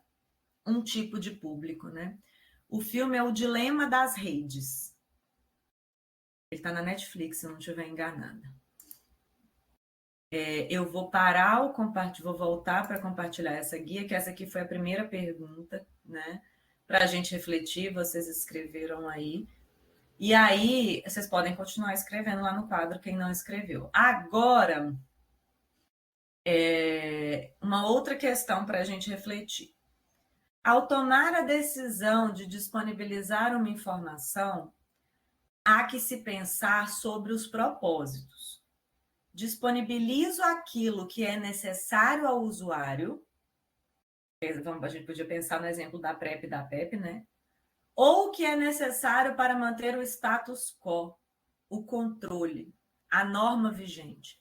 um tipo de público, né? O filme é O Dilema das Redes. Ele está na Netflix, se eu não estiver enganada. Eu vou parar o compartilhar, vou voltar para compartilhar essa guia, que essa aqui foi a primeira pergunta, né? Para a gente refletir, vocês escreveram aí. E aí, vocês podem continuar escrevendo lá no quadro, quem não escreveu. Agora, uma outra questão para a gente refletir. Ao tomar a decisão de disponibilizar uma informação, há que se pensar sobre os propósitos. Disponibilizo aquilo que é necessário ao usuário. A gente podia pensar no exemplo da PrEP e da PEP, né? Ou que é necessário para manter o status quo, o controle, a norma vigente.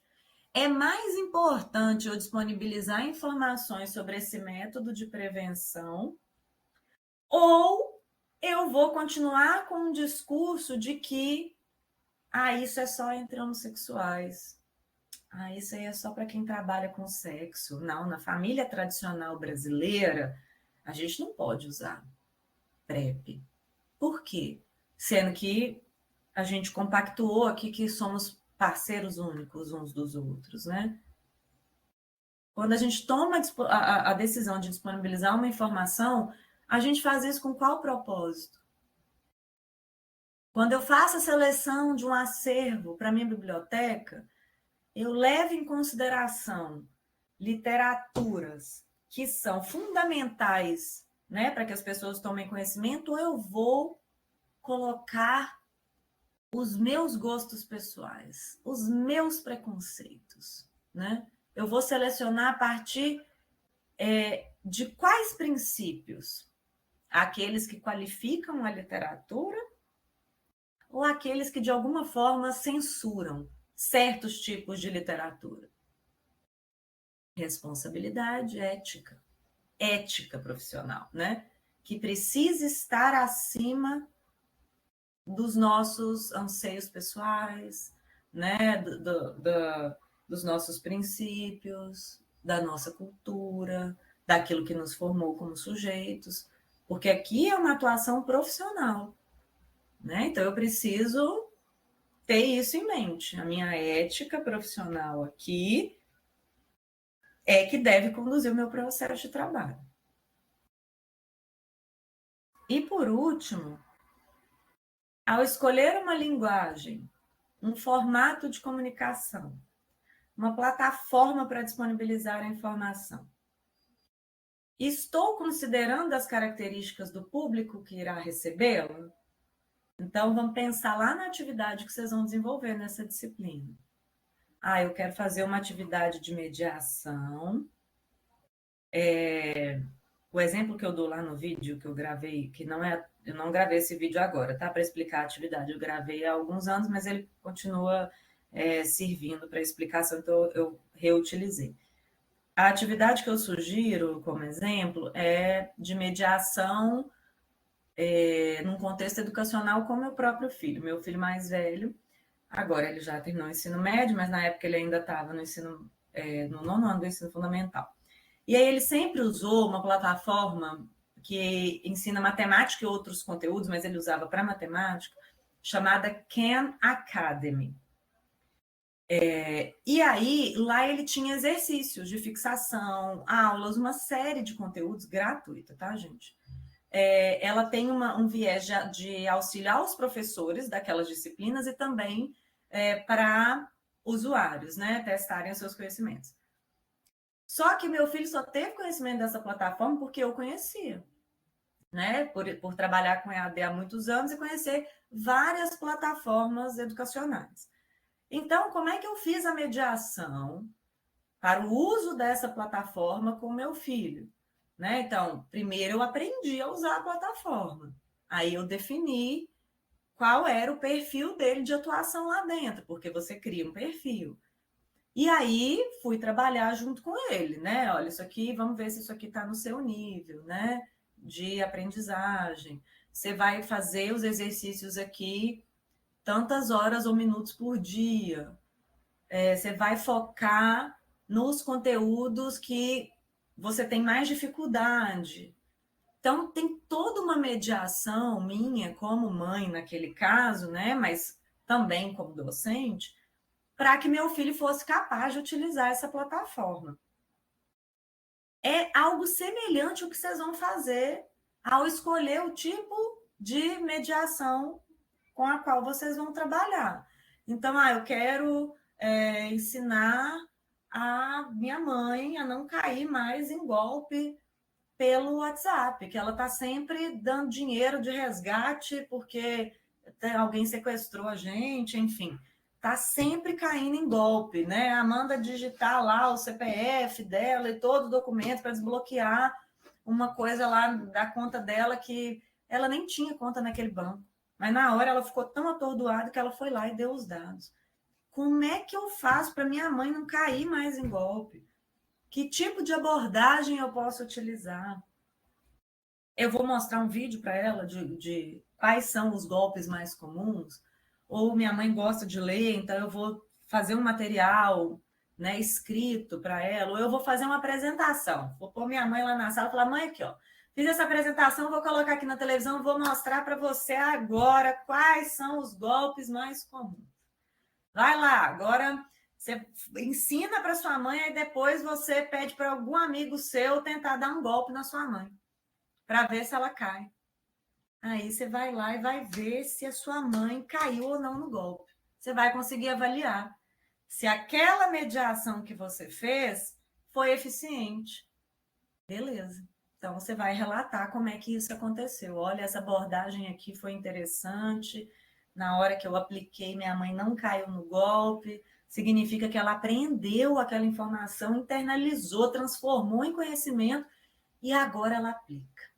É mais importante eu disponibilizar informações sobre esse método de prevenção ou eu vou continuar com um discurso de que isso é só entre homossexuais. Isso aí é só para quem trabalha com sexo. Não, na família tradicional brasileira, a gente não pode usar PrEP. Por quê? Sendo que a gente compactuou aqui que somos parceiros únicos uns dos outros, né? Quando a gente toma a decisão de disponibilizar uma informação, a gente faz isso com qual propósito? Quando eu faço a seleção de um acervo para minha biblioteca, eu levo em consideração literaturas que são fundamentais, né, para que as pessoas tomem conhecimento, ou eu vou colocar os meus gostos pessoais, os meus preconceitos, né? Eu vou selecionar a partir de quais princípios? Aqueles que qualificam a literatura ou aqueles que de alguma forma censuram certos tipos de literatura? Responsabilidade ética, ética profissional, né? Que precisa estar acima dos nossos anseios pessoais, né? Dos nossos princípios, da nossa cultura, daquilo que nos formou como sujeitos, porque aqui é uma atuação profissional, né? Então eu preciso ter isso em mente. A minha ética profissional aqui é que deve conduzir o meu processo de trabalho. E por último, ao escolher uma linguagem, um formato de comunicação, uma plataforma para disponibilizar a informação, estou considerando as características do público que irá recebê-la? Então, vamos pensar lá na atividade que vocês vão desenvolver nessa disciplina. Eu quero fazer uma atividade de mediação. O exemplo que eu dou lá no vídeo que eu gravei, que não é, eu não gravei esse vídeo agora, tá? Para explicar a atividade. Eu gravei há alguns anos, mas ele continua servindo para explicação, então eu reutilizei. A atividade que eu sugiro, como exemplo, é de mediação num contexto educacional com meu próprio filho. Meu filho mais velho, agora ele já terminou o ensino médio, mas na época ele ainda estava no ensino, no 9º ano do ensino fundamental. E aí ele sempre usou uma plataforma que ensina matemática e outros conteúdos, mas ele usava para matemática, chamada Khan Academy. E aí, lá ele tinha exercícios de fixação, aulas, uma série de conteúdos gratuita, tá, gente? Ela tem um viés de auxiliar os professores daquelas disciplinas e também para usuários, né, testarem os seus conhecimentos. Só que meu filho só teve conhecimento dessa plataforma porque eu conhecia, né? Por trabalhar com EAD há muitos anos e conhecer várias plataformas educacionais. Então, como é que eu fiz a mediação para o uso dessa plataforma com meu filho? Né? Então, primeiro eu aprendi a usar a plataforma. Aí eu defini qual era o perfil dele de atuação lá dentro, porque você cria um perfil. E aí fui trabalhar junto com ele, né? Olha, isso aqui, vamos ver se isso aqui está no seu nível, né? De aprendizagem. Você vai fazer os exercícios aqui tantas horas ou minutos por dia. Você vai focar nos conteúdos que você tem mais dificuldade. Então, tem toda uma mediação minha como mãe naquele caso, né? Mas também como docente, para que meu filho fosse capaz de utilizar essa plataforma. É algo semelhante ao que vocês vão fazer ao escolher o tipo de mediação com a qual vocês vão trabalhar. Então, eu quero ensinar a minha mãe a não cair mais em golpe pelo WhatsApp, que ela está sempre dando dinheiro de resgate porque alguém sequestrou a gente, enfim. Está sempre caindo em golpe, né? Manda digitar lá o CPF dela e todo o documento para desbloquear uma coisa lá da conta dela que ela nem tinha conta naquele banco. Mas na hora ela ficou tão atordoada que ela foi lá e deu os dados. Como é que eu faço para minha mãe não cair mais em golpe? Que tipo de abordagem eu posso utilizar? Eu vou mostrar um vídeo para ela de quais são os golpes mais comuns, ou minha mãe gosta de ler, então eu vou fazer um material, né, escrito para ela, ou eu vou fazer uma apresentação. Vou pôr minha mãe lá na sala e falar, mãe, aqui, ó, fiz essa apresentação, vou colocar aqui na televisão, vou mostrar para você agora quais são os golpes mais comuns. Vai lá, agora você ensina para sua mãe e depois você pede para algum amigo seu tentar dar um golpe na sua mãe, para ver se ela cai. Aí você vai lá e vai ver se a sua mãe caiu ou não no golpe. Você vai conseguir avaliar se aquela mediação que você fez foi eficiente. Beleza. Então, você vai relatar como é que isso aconteceu. Olha, essa abordagem aqui foi interessante. Na hora que eu apliquei, minha mãe não caiu no golpe. Significa que ela aprendeu aquela informação, internalizou, transformou em conhecimento e agora ela aplica.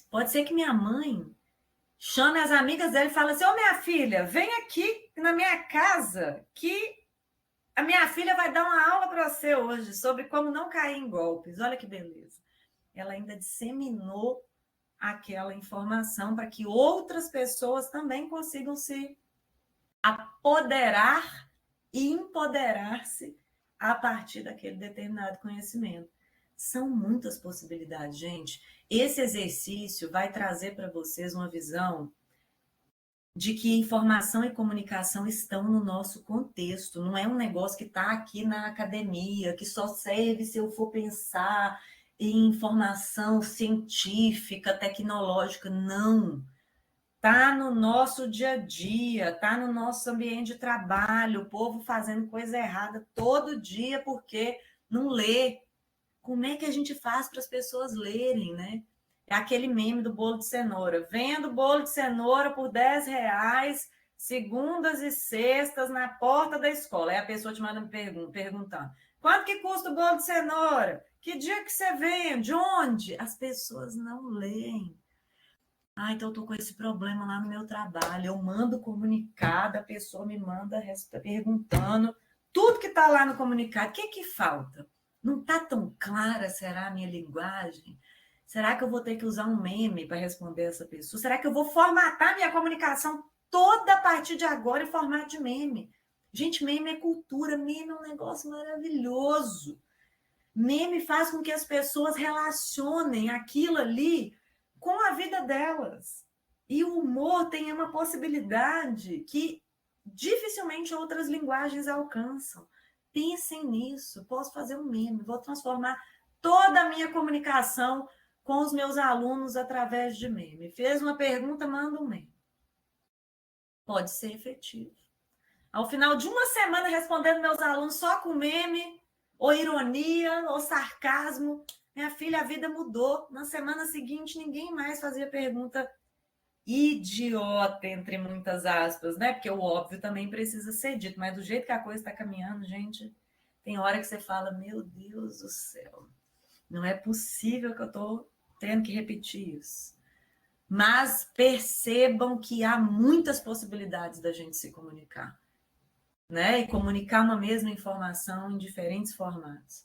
Pode ser que minha mãe chama as amigas dele e fala assim: ô, minha filha, vem aqui na minha casa que a minha filha vai dar uma aula para você hoje sobre como não cair em golpes. Olha que beleza. Ela ainda disseminou aquela informação para que outras pessoas também consigam se apoderar e empoderar-se a partir daquele determinado conhecimento. São muitas possibilidades, gente. Esse exercício vai trazer para vocês uma visão de que informação e comunicação estão no nosso contexto. Não é um negócio que está aqui na academia, que só serve se eu for pensar em informação científica, tecnológica. Não. Está no nosso dia a dia, está no nosso ambiente de trabalho, o povo fazendo coisa errada todo dia porque não lê. Como é que a gente faz para as pessoas lerem, né? É aquele meme do bolo de cenoura. Vendo bolo de cenoura por R$10, segundas e sextas, na porta da escola. Aí a pessoa te manda perguntando: quanto que custa o bolo de cenoura? Que dia que você vende? Onde? As pessoas não leem. Ah, então eu tô com esse problema lá no meu trabalho. Eu mando comunicado, a pessoa me manda perguntando tudo que está lá no comunicado. O que falta? Não está tão clara, será, a minha linguagem? Será que eu vou ter que usar um meme para responder essa pessoa? Será que eu vou formatar minha comunicação toda a partir de agora em formato de meme? Gente, meme é cultura, meme é um negócio maravilhoso. Meme faz com que as pessoas relacionem aquilo ali com a vida delas. E o humor tem uma possibilidade que dificilmente outras linguagens alcançam. Pensem nisso. Posso fazer um meme, vou transformar toda a minha comunicação com os meus alunos através de meme. Fez uma pergunta, manda um meme. Pode ser efetivo. Ao final de uma semana respondendo meus alunos só com meme, ou ironia, ou sarcasmo, minha filha, a vida mudou. Na semana seguinte, ninguém mais fazia pergunta idiota, entre muitas aspas, né? Porque o óbvio também precisa ser dito, mas do jeito que a coisa está caminhando, gente, tem hora que você fala: meu Deus do céu, não é possível que eu estou tendo que repetir isso. Mas percebam que há muitas possibilidades da gente se comunicar, né? E comunicar uma mesma informação em diferentes formatos.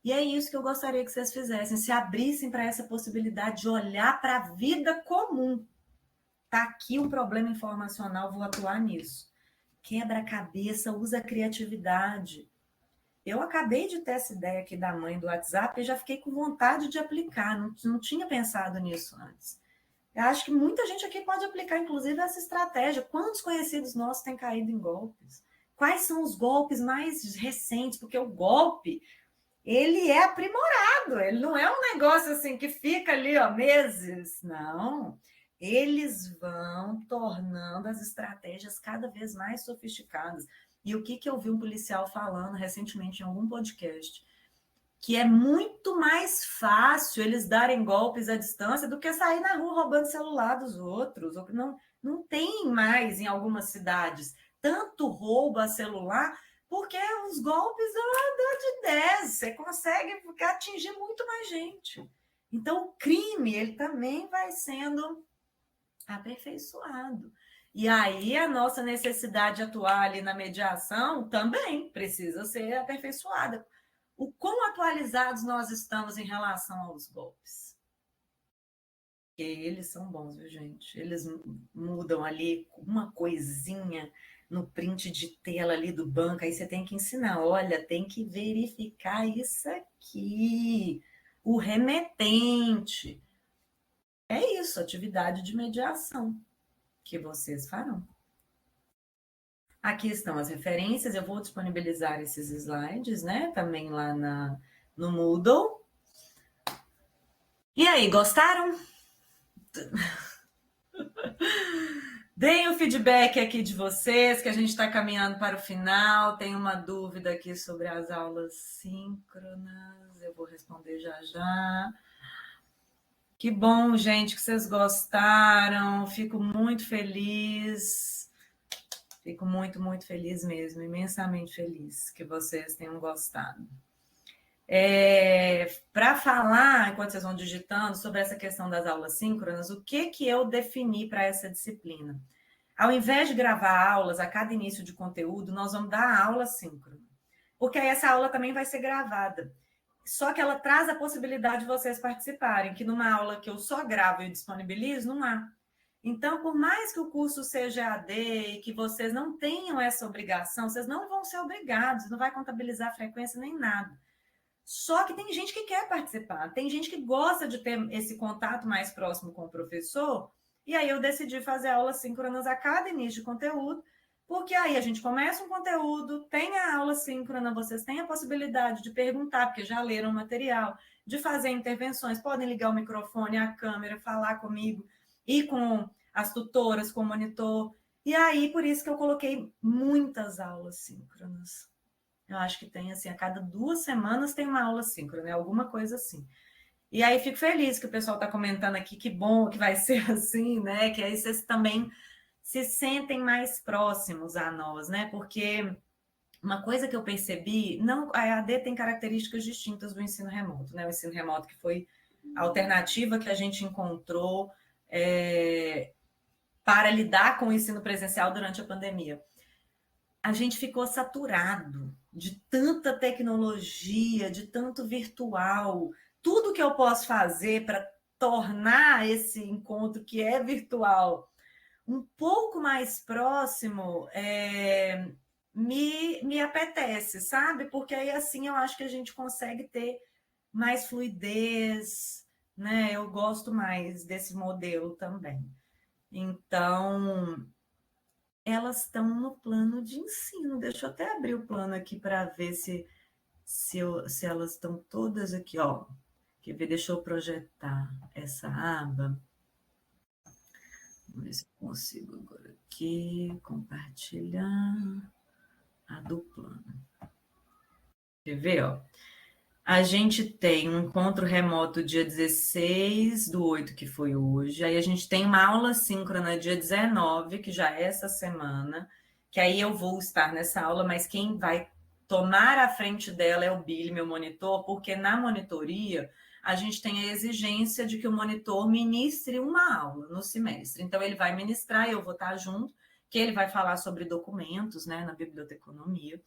E é isso que eu gostaria que vocês fizessem, se abrissem para essa possibilidade de olhar para a vida comum. Está aqui um problema informacional, vou atuar nisso. Quebra a cabeça, usa a criatividade. Eu acabei de ter essa ideia aqui da mãe do WhatsApp e já fiquei com vontade de aplicar, não tinha pensado nisso antes. Eu acho que muita gente aqui pode aplicar, inclusive, essa estratégia. Quantos conhecidos nossos têm caído em golpes? Quais são os golpes mais recentes? Porque o golpe, ele é aprimorado, ele não é um negócio assim que fica ali, ó, meses. Não, eles vão tornando as estratégias cada vez mais sofisticadas. E o que eu vi um policial falando recentemente em algum podcast? Que é muito mais fácil eles darem golpes à distância do que sair na rua roubando celular dos outros. Não tem mais em algumas cidades tanto roubo a celular, porque os golpes dão de 10, você consegue atingir muito mais gente. Então, o crime, ele também vai sendo aperfeiçoado. E aí, a nossa necessidade de atuar ali na mediação também precisa ser aperfeiçoada. O quão atualizados nós estamos em relação aos golpes? Porque eles são bons, viu, gente? Eles mudam ali uma coisinha no print de tela ali do banco, aí você tem que ensinar, olha, tem que verificar isso aqui, o remetente. É isso, atividade de mediação que vocês farão. Aqui estão as referências, eu vou disponibilizar esses slides, né? Também lá no Moodle. E aí, gostaram? Deem o feedback aqui de vocês, que a gente está caminhando para o final. Tem uma dúvida aqui sobre as aulas síncronas. Eu vou responder já já. Que bom, gente, que vocês gostaram. Fico muito feliz. Fico muito, muito feliz mesmo. Imensamente feliz que vocês tenham gostado. Para falar, enquanto vocês vão digitando, sobre essa questão das aulas síncronas, o que eu defini para essa disciplina? Ao invés de gravar aulas a cada início de conteúdo, nós vamos dar aula síncrona. Porque aí essa aula também vai ser gravada. Só que ela traz a possibilidade de vocês participarem, que numa aula que eu só gravo e disponibilizo, não há. Então, por mais que o curso seja EAD e que vocês não tenham essa obrigação, vocês não vão ser obrigados, não vai contabilizar frequência nem nada. Só que tem gente que quer participar, tem gente que gosta de ter esse contato mais próximo com o professor, e aí eu decidi fazer aulas síncronas a cada início de conteúdo, porque aí a gente começa um conteúdo, tem a aula síncrona, vocês têm a possibilidade de perguntar, porque já leram o material, de fazer intervenções, podem ligar o microfone, a câmera, falar comigo, e com as tutoras, com o monitor, e aí por isso que eu coloquei muitas aulas síncronas. Eu acho que tem, assim, a cada 2 semanas tem uma aula síncrona, né? Alguma coisa assim. E aí fico feliz que o pessoal está comentando aqui, que bom que vai ser assim, né? Que aí vocês também se sentem mais próximos a nós, né? Porque uma coisa que eu percebi, não, a EAD tem características distintas do ensino remoto, né? O ensino remoto que foi a alternativa que a gente encontrou para lidar com o ensino presencial durante a pandemia. A gente ficou saturado de tanta tecnologia, de tanto virtual. Tudo que eu posso fazer para tornar esse encontro que é virtual um pouco mais próximo me apetece, sabe? Porque aí assim eu acho que a gente consegue ter mais fluidez, né? Eu gosto mais desse modelo também. Então, elas estão no plano de ensino. Deixa eu até abrir o plano aqui para ver se elas estão todas aqui, ó. Quer ver? Deixa eu projetar essa aba. Vamos ver se eu consigo agora aqui compartilhar a do plano. Quer ver, ó? A gente tem um encontro remoto dia 16/8, que foi hoje. Aí a gente tem uma aula síncrona dia 19, que já é essa semana, que aí eu vou estar nessa aula, mas quem vai tomar a frente dela é o Billy, meu monitor, porque na monitoria a gente tem a exigência de que o monitor ministre uma aula no semestre. Então ele vai ministrar, eu vou estar junto, que ele vai falar sobre documentos, né, na biblioteconomia.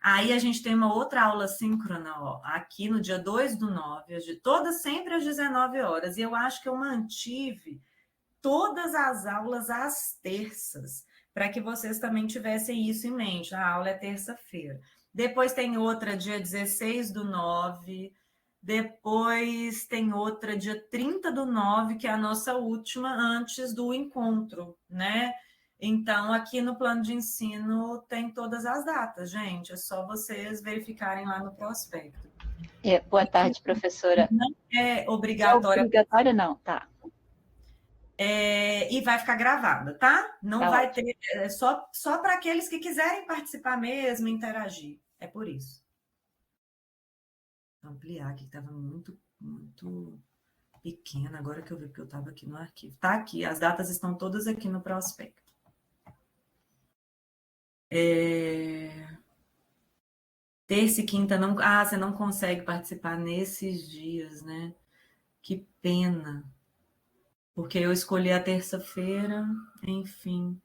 Aí a gente tem uma outra aula síncrona, ó, aqui no dia 2/9, todas sempre às 19 horas. E eu acho que eu mantive todas as aulas às terças, para que vocês também tivessem isso em mente. A aula é terça-feira. Depois tem outra dia 16/9. Depois tem outra dia 30/9, que é a nossa última antes do encontro, né? Então, aqui no plano de ensino tem todas as datas, gente. É só vocês verificarem lá no prospecto. Boa tarde, professora. Não é obrigatória. É obrigatória, não, tá. E vai ficar gravada, tá? Não Tá vai ótimo. ter. Só para aqueles que quiserem participar mesmo, interagir. É por isso. Vou ampliar aqui, que estava muito, muito pequena. Agora que eu vi que eu estava aqui no arquivo. Tá aqui, as datas estão todas aqui no prospecto. Terça e quinta não. Ah, você não consegue participar nesses dias, né? Que pena. Porque eu escolhi a terça-feira, enfim.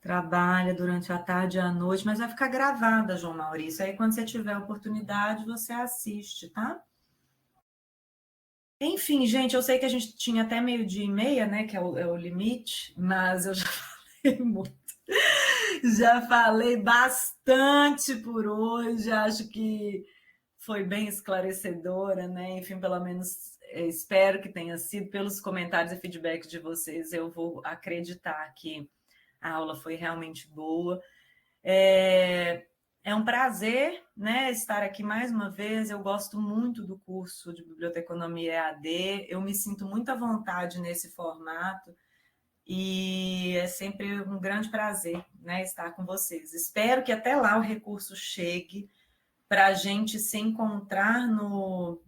Trabalha durante a tarde e a noite, mas vai ficar gravada, João Maurício. Aí, quando você tiver oportunidade, você assiste, tá? Enfim, gente, eu sei que a gente tinha até 12:30, né? Que é o limite, mas eu já falei muito. Já falei bastante por hoje, acho que foi bem esclarecedora, né? Enfim, pelo menos espero que tenha sido. Pelos comentários e feedbacks de vocês, eu vou acreditar que a aula foi realmente boa. É um prazer, né, estar aqui mais uma vez. Eu gosto muito do curso de Biblioteconomia EAD, eu me sinto muito à vontade nesse formato. E é sempre um grande prazer, né, estar com vocês. Espero que até lá o recurso chegue para a gente se encontrar no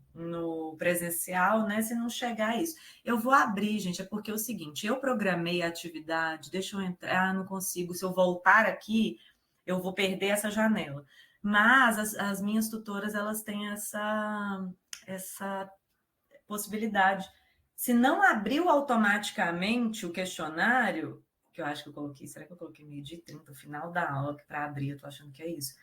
presencial, né? Se não chegar isso. Eu vou abrir, gente, é porque é o seguinte, eu programei a atividade, deixa eu entrar, não consigo, se eu voltar aqui, eu vou perder essa janela. Mas as minhas tutoras, elas têm essa possibilidade. Se não abriu automaticamente o questionário, que eu acho que eu coloquei, será que eu coloquei 12h30, no final da aula, para abrir, eu tô achando que é isso.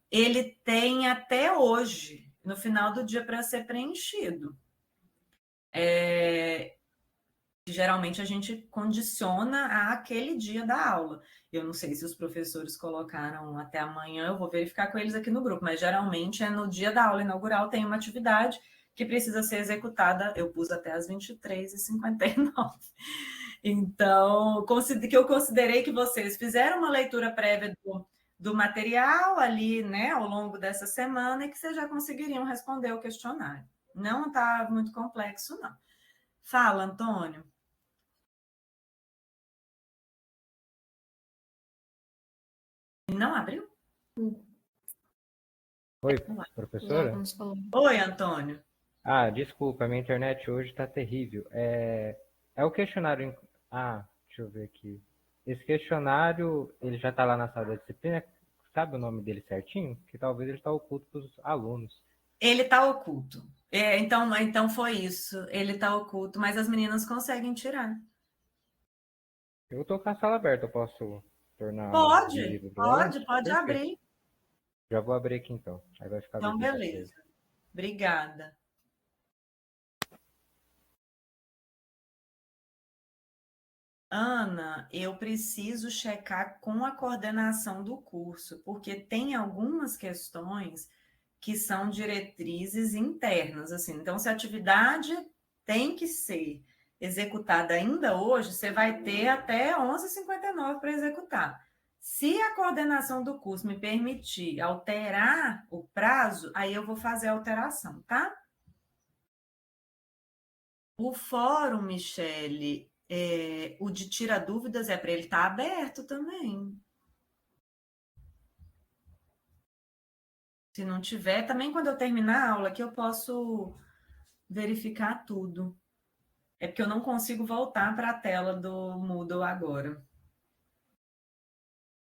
Ele tem até hoje, no final do dia, para ser preenchido. Geralmente a gente condiciona àquele dia da aula. Eu não sei se os professores colocaram até amanhã, eu vou verificar com eles aqui no grupo, mas geralmente é no dia da aula inaugural, tem uma atividade que precisa ser executada, eu pus até às 23h59. Então, que eu considerei que vocês fizeram uma leitura prévia do material ali, né, ao longo dessa semana, e que vocês já conseguiriam responder o questionário. Não está muito complexo, não. Fala, Antônio. Não abriu? Oi, professora? Oi, Antônio. Desculpa, minha internet hoje está terrível. É o questionário. Deixa eu ver aqui. Esse questionário, ele já está lá na sala da disciplina. Sabe o nome dele certinho? Que talvez ele está oculto para os alunos. Ele está oculto. Então foi isso. Ele está oculto, mas as meninas conseguem tirar. Eu estou com a sala aberta, eu posso tornar Pode abrir. Já vou abrir aqui então. Aí vai ficar Então, beleza. Obrigada. Ana, eu preciso checar com a coordenação do curso, porque tem algumas questões que são diretrizes internas, assim. Então, se a atividade tem que ser executada ainda hoje, você vai ter até 11h59 para executar. Se a coordenação do curso me permitir alterar o prazo, aí eu vou fazer a alteração, tá? O fórum, Michele, o de tira dúvidas para ele estar aberto também. Se não tiver, também quando eu terminar a aula aqui eu posso verificar tudo. É porque eu não consigo voltar para a tela do Moodle agora.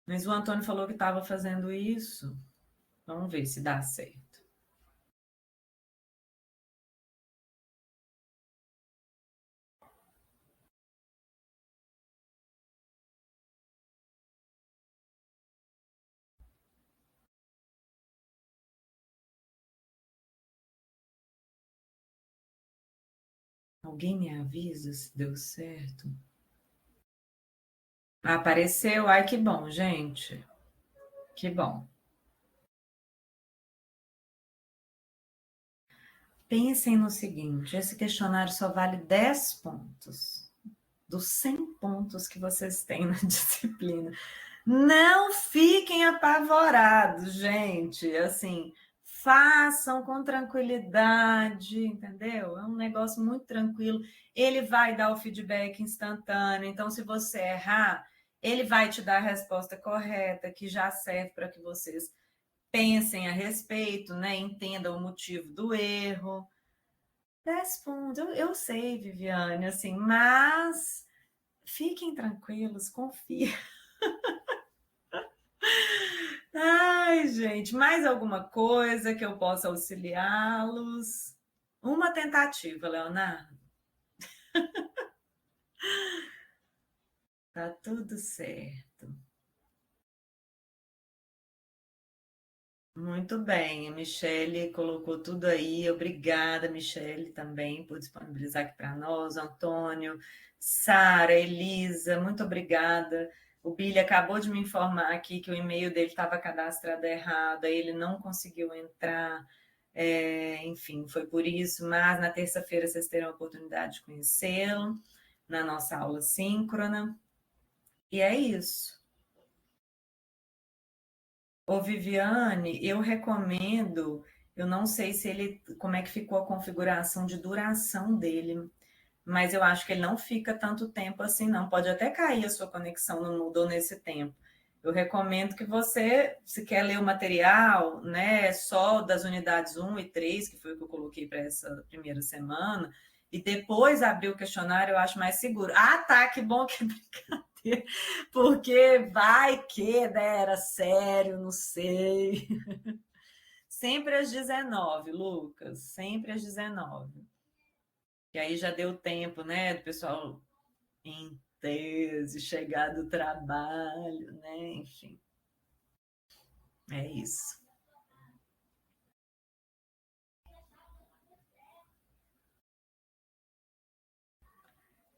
Mas o Antônio falou que estava fazendo isso. Vamos ver se dá certo. Alguém me avisa se deu certo? Apareceu? Ai, que bom, gente. Que bom. Pensem no seguinte, esse questionário só vale 10 pontos dos 100 pontos que vocês têm na disciplina. Não fiquem apavorados, gente. Assim, façam com tranquilidade, entendeu? É um negócio muito tranquilo. Ele vai dar o feedback instantâneo. Então, se você errar, ele vai te dar a resposta correta, que já serve para que vocês pensem a respeito, né? Entendam o motivo do erro. 10 pontos, eu sei, Viviane, assim, mas fiquem tranquilos, confiem. Ai, gente, mais alguma coisa que eu possa auxiliá-los? Uma tentativa, Leonardo. Tá tudo certo. Muito bem, a Michele colocou tudo aí. Obrigada, Michele, também por disponibilizar aqui para nós. Antônio, Sara, Elisa, muito obrigada. O Billy acabou de me informar aqui que o e-mail dele estava cadastrado errado, aí ele não conseguiu entrar. Enfim, foi por isso, mas na terça-feira vocês terão a oportunidade de conhecê-lo na nossa aula síncrona. E é isso. Ô, Viviane, eu recomendo, eu não sei se ele, como é que ficou a configuração de duração dele, mas eu acho que ele não fica tanto tempo assim, não. Pode até cair a sua conexão no Moodle nesse tempo. Eu recomendo que você, se quer ler o material, né, só das unidades 1 e 3, que foi o que eu coloquei para essa primeira semana, e depois abrir o questionário, eu acho mais seguro. Ah, tá, que bom, que brincadeira. porque vai que, né, era sério, não sei. Sempre às 19, Lucas, sempre às 19. E aí já deu tempo, né, do pessoal em tese, chegar do trabalho, né, enfim. É isso.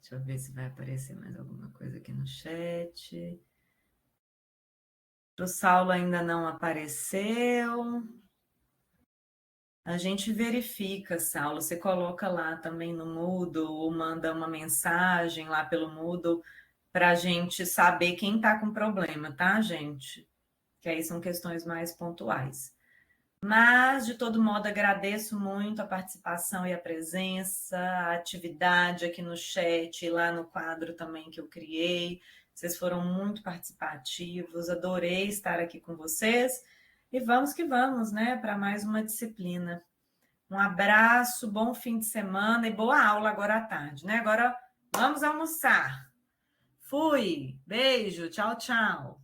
Deixa eu ver se vai aparecer mais alguma coisa aqui no chat. O Saulo ainda não apareceu. A gente verifica, Saulo. Você coloca lá também no Moodle ou manda uma mensagem lá pelo Moodle para a gente saber quem está com problema, tá, gente? Que aí são questões mais pontuais. Mas, de todo modo, agradeço muito a participação e a presença, a atividade aqui no chat e lá no quadro também que eu criei. Vocês foram muito participativos, adorei estar aqui com vocês. E vamos que vamos, né, para mais uma disciplina. Um abraço, bom fim de semana e boa aula agora à tarde, né? Agora vamos almoçar. Fui, beijo, tchau, tchau.